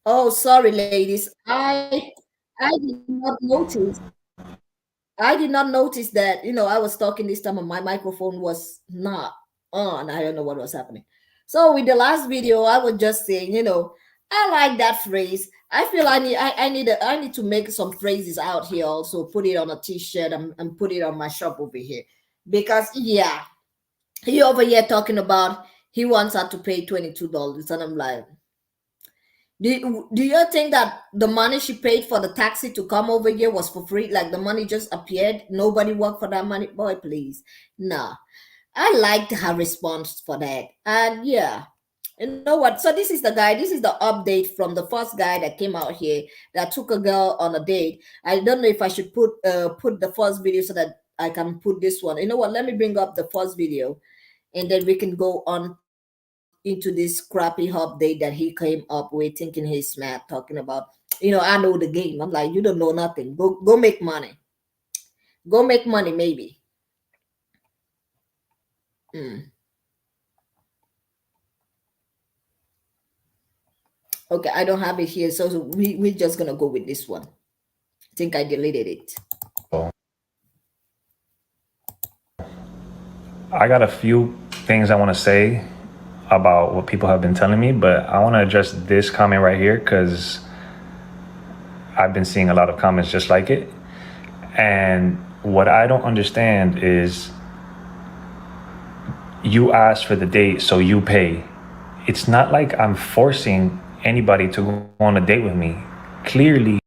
Oh, sorry, ladies. I did not notice. I did not notice that, I was talking this time and my microphone was not on. I don't know what was happening. So with the last video, I was just saying, I like that phrase. I feel I need to make some phrases out here also, put it on a t-shirt and put it on my shop over here. Because yeah, he over here talking about he wants her to pay $22. And I'm like, do you think that the money she paid for the taxi to come over here was for free? Like the money just appeared? Nobody worked for that money? Boy, please. Nah. I liked her response for that. And yeah, you know what? So this is the guy. This is the update from the first guy that came out here that took a girl on a date. I don't know if I should put the first video so that I can put this one. You know what? Let me bring up the first video and then we can go on into this crappy update that he came up with, thinking he's smart, talking about, I know the game. I'm like, you don't know nothing. Go make money. Go make money, maybe. Okay, I don't have it here, so we're just gonna go with this one. I think I deleted it. I got a few things I want to say about what people have been telling me, but I want to address this comment right here because I've been seeing a lot of comments just like it. And what I don't understand is you asked for the date, so you pay. It's not like I'm forcing anybody to go on a date with me. Clearly.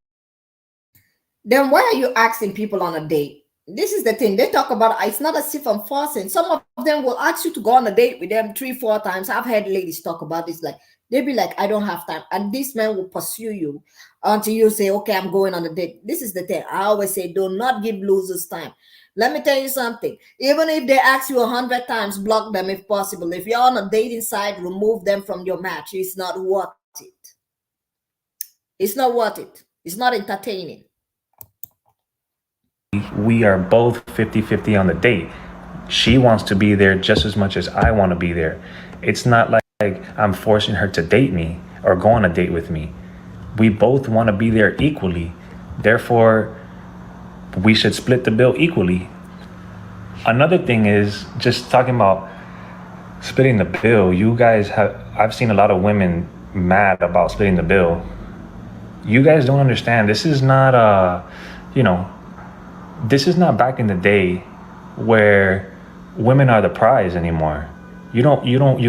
Then why are you asking people on a date? This is the thing. They talk about it's not as if I'm forcing. Some of them will ask you to go on a date with them 3-4 times. I've heard ladies talk about this. Like they'll be like, I don't have time. And this man will pursue you until you say, okay, I'm going on a date. This is the thing. I always say, do not give losers time. Let me tell you something. Even if they ask you 100 times, block them if possible. If you're on a dating site, remove them from your match. It's not worth it. It's not worth it. It's not entertaining. We are both 50-50 on the date. She wants to be there just as much as I want to be there. It's not like I'm forcing her to date me. or go on a date with me. We both want to be there equally. Therefore, we should split the bill equally. Another thing is just talking about splitting the bill. I've seen a lot of women mad about splitting the bill. You guys don't understand. This is not this is not back in the day where women are the prize anymore. You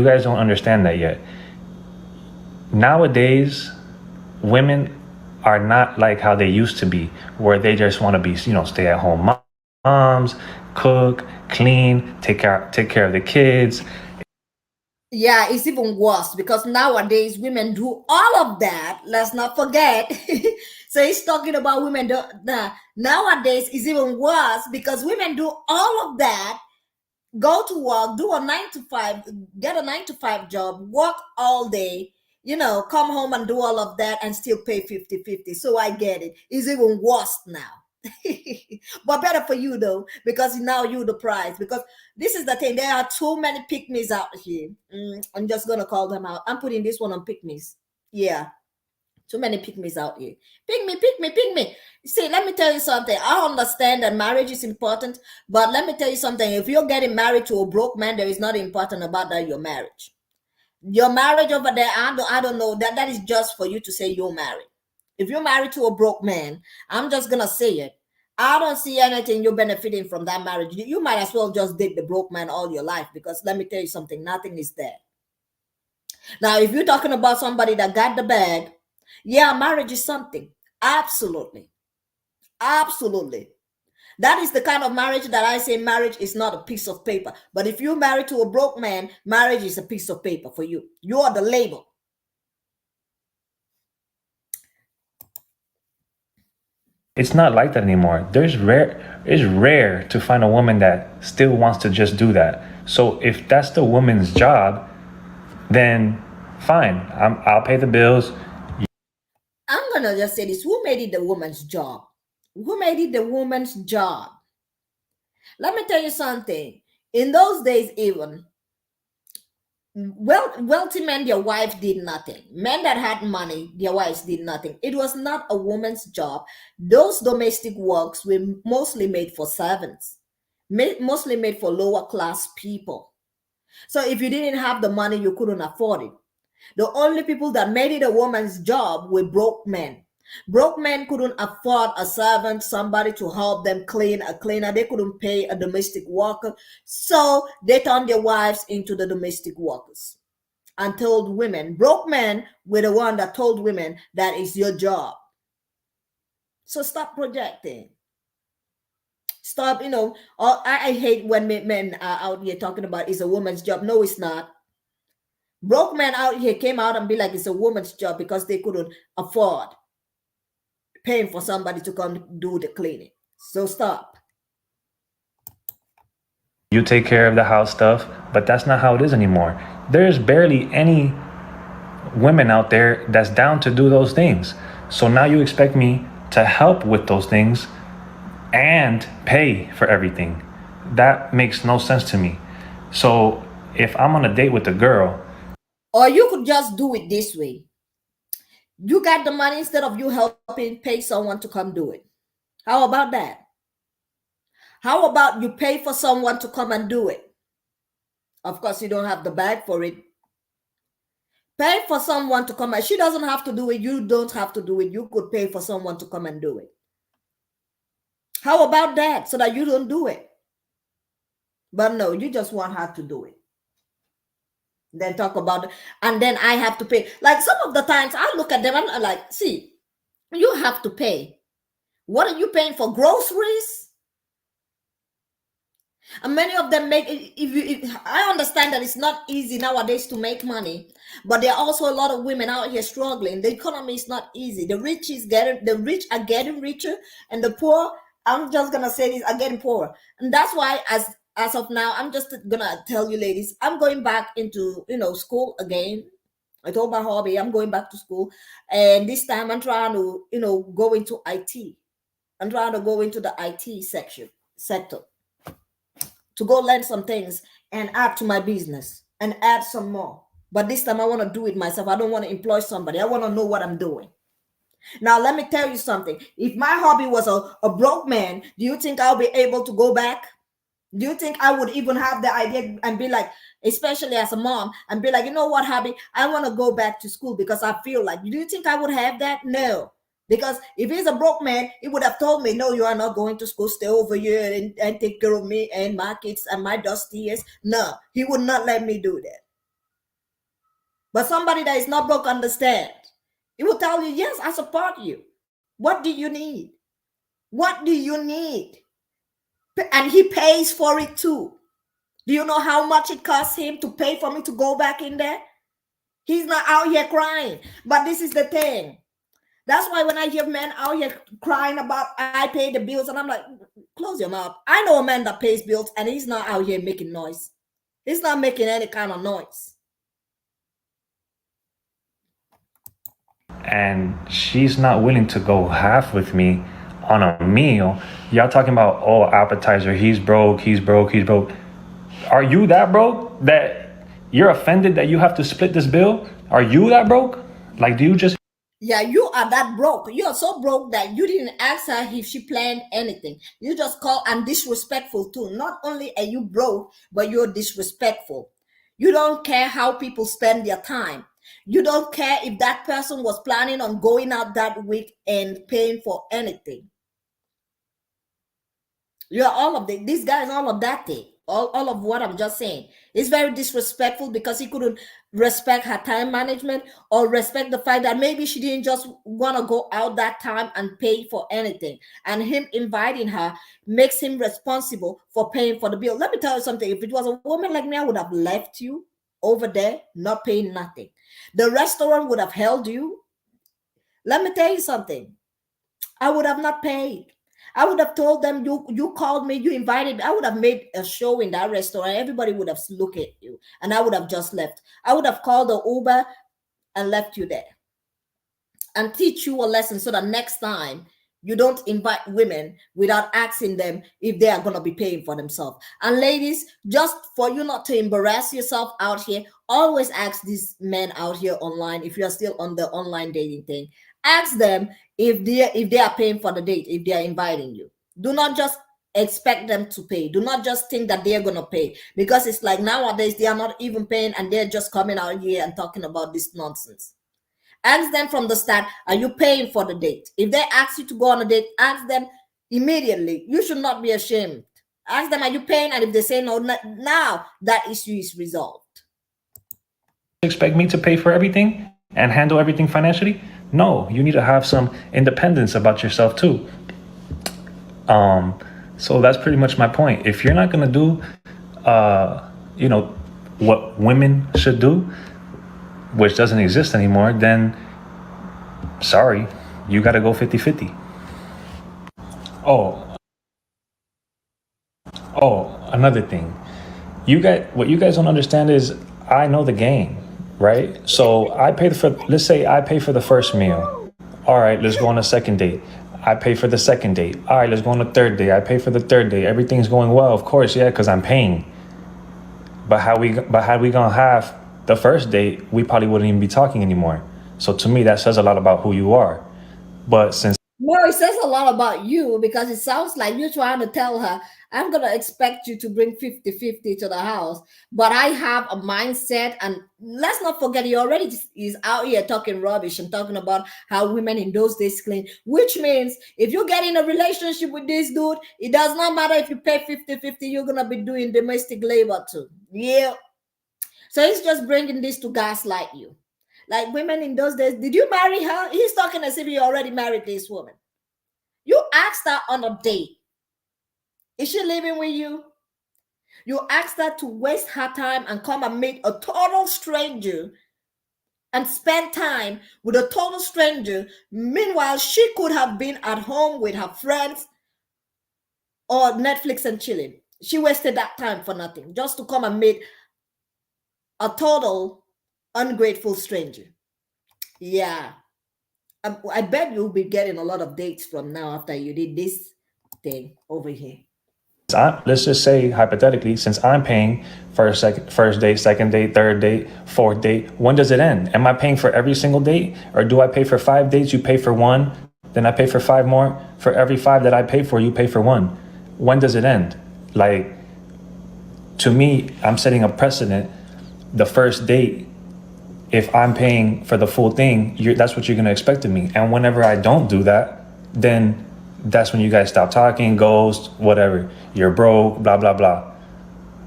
guys don't understand that yet. Nowadays, women are not like how they used to be, where they just want to be, stay at home moms, cook, clean, take care of the kids. Yeah, it's even worse because nowadays women do all of that. Let's not forget. So he's talking about women. Nowadays it's even worse because women do all of that. Go to work, do a 9 to 5, get a 9 to 5 job, work all day, come home and do all of that and still pay 50-50. So I get it. It's even worse now. But better for you though, because now you're the prize. Because this is the thing, there are too many pick-me's out here. I'm just gonna call them out. I'm putting this one on pick-me's. Yeah, too many pick-me's out here. Pick me. See, let me tell you something. I understand that marriage is important, but let me tell you something. If you're getting married to a broke man, there is nothing important about that. Your marriage over there, I don't know, that is just for you to say you're married. If you're married to a broke man, I'm just gonna say it, I don't see anything you're benefiting from that marriage. You might as well just date the broke man all your life, because let me tell you something, nothing is there. Now, if you're talking about somebody that got the bag, yeah, marriage is something. Absolutely. That is the kind of marriage that I say marriage is not a piece of paper. But if you're married to a broke man, marriage is a piece of paper for you. You are the label. It's not like that anymore. It's rare to find a woman that still wants to just do that. So if that's the woman's job, then fine. I'll pay the bills. I'm gonna just say this. Who made it the woman's job? Who made it the woman's job? Let me tell you something. In those days, even wealthy men, their wife did nothing. Men that had money, their wives did nothing. It was not a woman's job. Those domestic works were mostly made for servants, mostly made for lower class people. So if you didn't have the money, you couldn't afford it. The only people that made it a woman's job were broke men. Broke men couldn't afford a servant, somebody to help them clean, a cleaner. They couldn't pay a domestic worker. So they turned their wives into the domestic workers and told women, broke men were the one that told women that is your job. So stop projecting. Stop, I hate when men are out here talking about it's a woman's job. No, it's not. Broke men out here came out and be like it's a woman's job because they couldn't afford paying for somebody to come do the cleaning. So stop. You take care of the house stuff, but that's not how it is anymore. There's barely any women out there that's down to do those things. So now you expect me to help with those things and pay for everything. That makes no sense to me. So if I'm on a date with a girl, or you could just do it this way. You got the money, instead of you helping, pay someone to come do it. How about that? How about you pay for someone to come and do it? Of course, you don't have the bag for it. Pay for someone to come. She doesn't have to do it. You don't have to do it. You could pay for someone to come and do it. How about that? So that you don't do it. But no, you just want her to do it. Then talk about it, and then I have to pay. Like some of the times I look at them and I'm like, see, you have to pay. What are you paying for? Groceries? And many of them make it. I understand that it's not easy nowadays to make money, but there are also a lot of women out here struggling. The economy is not easy. The rich are getting richer, and the poor, I'm just gonna say this, are getting poorer. And that's why as of now, I'm just gonna tell you ladies, I'm going back into school again. I told my hobby, I'm going back to school, and this time I'm trying to go into IT. I'm trying to go into the IT sector to go learn some things and add to my business and add some more. But this time I want to do it myself. I don't want to employ somebody. I want to know what I'm doing. Now, let me tell you something. If my hobby was a broke man, do you think I'll be able to go back? Do you think I would even have the idea and be like, especially as a mom, and be like, you know what, hubby, I want to go back to school because I feel like, do you think I would have that? No. Because if he's a broke man, he would have told me, no, you are not going to school. Stay over here and take care of me and my kids and my dusty ears. No, he would not let me do that. But somebody that is not broke understand. He will tell you, yes, I support you. What do you need? What do you need? And he pays for it too. Do you know how much it costs him to pay for me to go back in there? He's not out here crying. But this is the thing. That's why when I hear men out here crying about I pay the bills, and I'm like, close your mouth. I know a man that pays bills and he's not out here making noise. He's not making any kind of noise. And she's not willing to go half with me on a meal. Y'all talking about, oh, appetizer, he's broke, he's broke, he's broke. Are you that broke that you're offended that you have to split this bill? Are you that broke? Like, do you just... Yeah, you are that broke. You are so broke that you didn't ask her if she planned anything. You just call and disrespectful too. Not only are you broke, but you're disrespectful. You don't care how people spend their time. You don't care if that person was planning on going out that week and paying for anything. You're all of these guys, all of that thing. All of what I'm just saying. It's very disrespectful because he couldn't respect her time management or respect the fact that maybe she didn't just want to go out that time and pay for anything. And him inviting her makes him responsible for paying for the bill. Let me tell you something. If it was a woman like me, I would have left you over there, not paying nothing. The restaurant would have held you. Let me tell you something. I would have not paid. I would have told them, you called me, you invited me. I would have made a show in that restaurant. Everybody would have looked at you and I would have just left. I would have called the Uber and left you there and teach you a lesson so that next time you don't invite women without asking them if they are going to be paying for themselves. And ladies, just for you not to embarrass yourself out here, always ask these men out here online, if you're still on the online dating thing, ask them if they are paying for the date, if they are inviting you. Do not just expect them to pay. Do not just think that they're going to pay, because it's like nowadays they are not even paying and they're just coming out here and talking about this nonsense. Ask them from the start, are you paying for the date? If they ask you to go on a date, ask them immediately. You should not be ashamed. Ask them, are you paying? And if they say no, now that issue is resolved. Expect me to pay for everything and handle everything financially? No, you need to have some independence about yourself too. So that's pretty much my point. If you're not gonna do, what women should do, which doesn't exist anymore, then sorry, you gotta go 50-50. Oh, another thing. What you guys don't understand is I know the game, right? So let's say I pay for the first meal. All right, let's go on a second date. I pay for the second date. All right, let's go on the third day. I pay for the third day. Everything's going well, of course, yeah, because I'm paying. But had we gone half the first date, we probably wouldn't even be talking anymore. So to me, that says a lot about who you are. But since no, it says a lot about you, because it sounds like you're trying to tell her, I'm going to expect you to bring 50-50 to the house. But I have a mindset, and let's not forget, he already is out here talking rubbish and talking about how women in those days clean, which means if you get in a relationship with this dude, it does not matter if you pay 50-50, you're going to be doing domestic labor too. Yeah. So he's just bringing this to gaslight you. Like women in those days, did you marry her? He's talking as if you already married this woman. You asked her on a date. Is she living with you? You asked her to waste her time and come and meet a total stranger and spend time with a total stranger. Meanwhile, she could have been at home with her friends or Netflix and chilling. She wasted that time for nothing, just to come and meet a total ungrateful stranger. Yeah. I bet you'll be getting a lot of dates from now after you did this thing over here. let's just say hypothetically, since I'm paying first date, second date, third date, fourth date, when does it end? Am I paying for every single date, or do I pay for 5 dates? You pay for 1, then I pay for 5 more. For every 5 that I pay for, you pay for 1. When does it end? Like, to me, I'm setting a precedent. The first date, if I'm paying for the full thing, that's what you're gonna expect of me. And whenever I don't do that, then that's when you guys stop talking, ghost, whatever. You're broke, blah, blah, blah.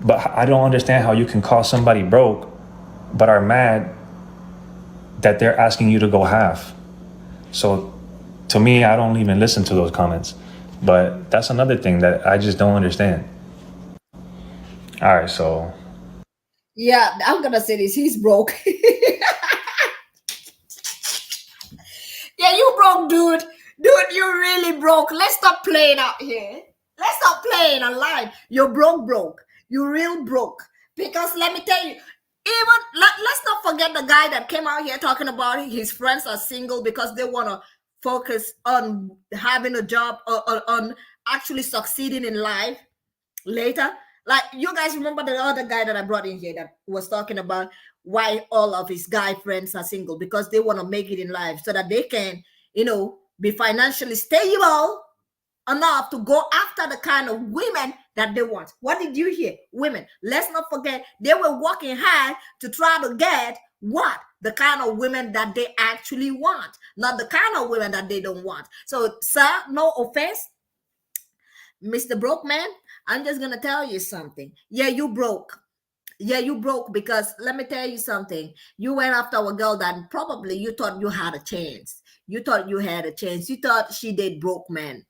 But I don't understand how you can call somebody broke, but are mad that they're asking you to go half. So to me, I don't even listen to those comments. But that's another thing that I just don't understand. All right, so. Yeah, I'm gonna say this. He's broke. Yeah, you broke, dude. Dude, you're really broke. Let's stop playing out here. Let's stop playing online. You're broke. You're real broke. Because let me tell you, let's not forget the guy that came out here talking about his friends are single because they want to focus on having a job or on actually succeeding in life later. Like, you guys remember the other guy that I brought in here that was talking about why all of his guy friends are single, because they want to make it in life so that they can, be financially stable enough to go after the kind of women that they want. What did you hear? Women. Let's not forget, they were working hard to try to get what? The kind of women that they actually want, not the kind of women that they don't want. So, sir, no offense, Mr. Broke Man, I'm just going to tell you something. Yeah, you broke. Yeah, you broke because let me tell you something. You went after a girl that probably you thought you had a chance. You thought you had a chance. You thought she did broke man.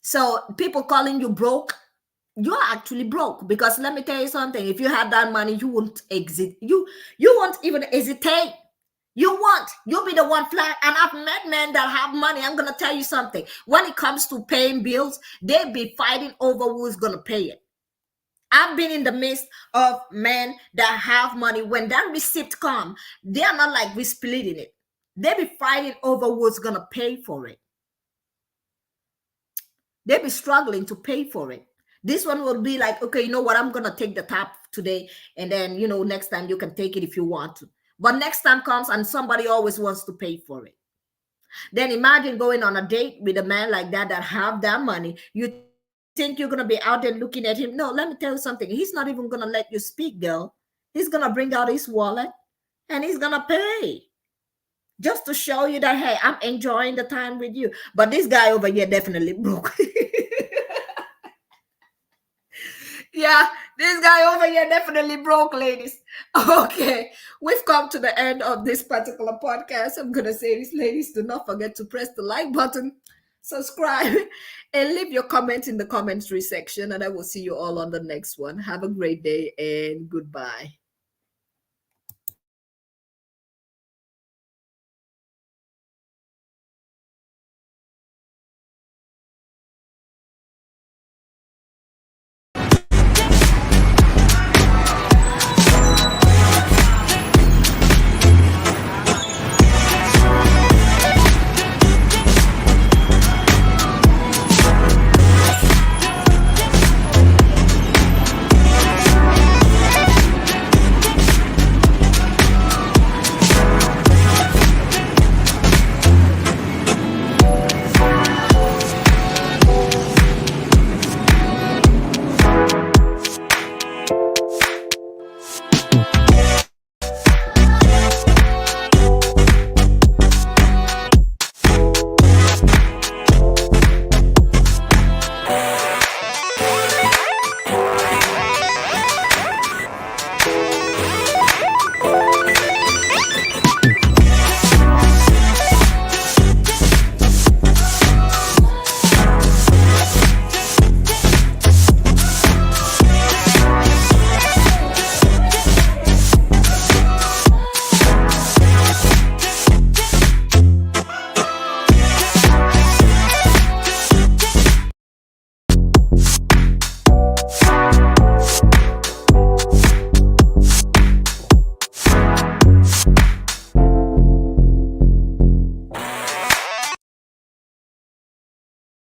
So people calling you broke, you're actually broke, because let me tell you something. If you had that money, you wouldn't exit. You won't even hesitate. You'll be the one fly. And I've met men that have money. I'm gonna tell you something. When it comes to paying bills, they be fighting over who's gonna pay it. I've been in the midst of men that have money. When that receipt comes, they are not like we splitting it. They be fighting over who's gonna pay for it. They be struggling to pay for it. This one will be like, okay, you know what? I'm gonna take the tap today, and then next time you can take it if you want to. But next time comes and somebody always wants to pay for it. Then imagine going on a date with a man like that have that money. You think you're gonna be out there looking at him? No, let me tell you something. He's not even gonna let you speak, girl. He's gonna bring out his wallet and he's gonna pay, just to show you that, hey, I'm enjoying the time with you. But this guy over here definitely broke. Yeah, this guy over here definitely broke, ladies. Okay, we've come to the end of this particular podcast. I'm gonna say this, ladies, do not forget to press the like button, subscribe, and leave your comment in the commentary section, and I will see you all on the next one. Have a great day and goodbye.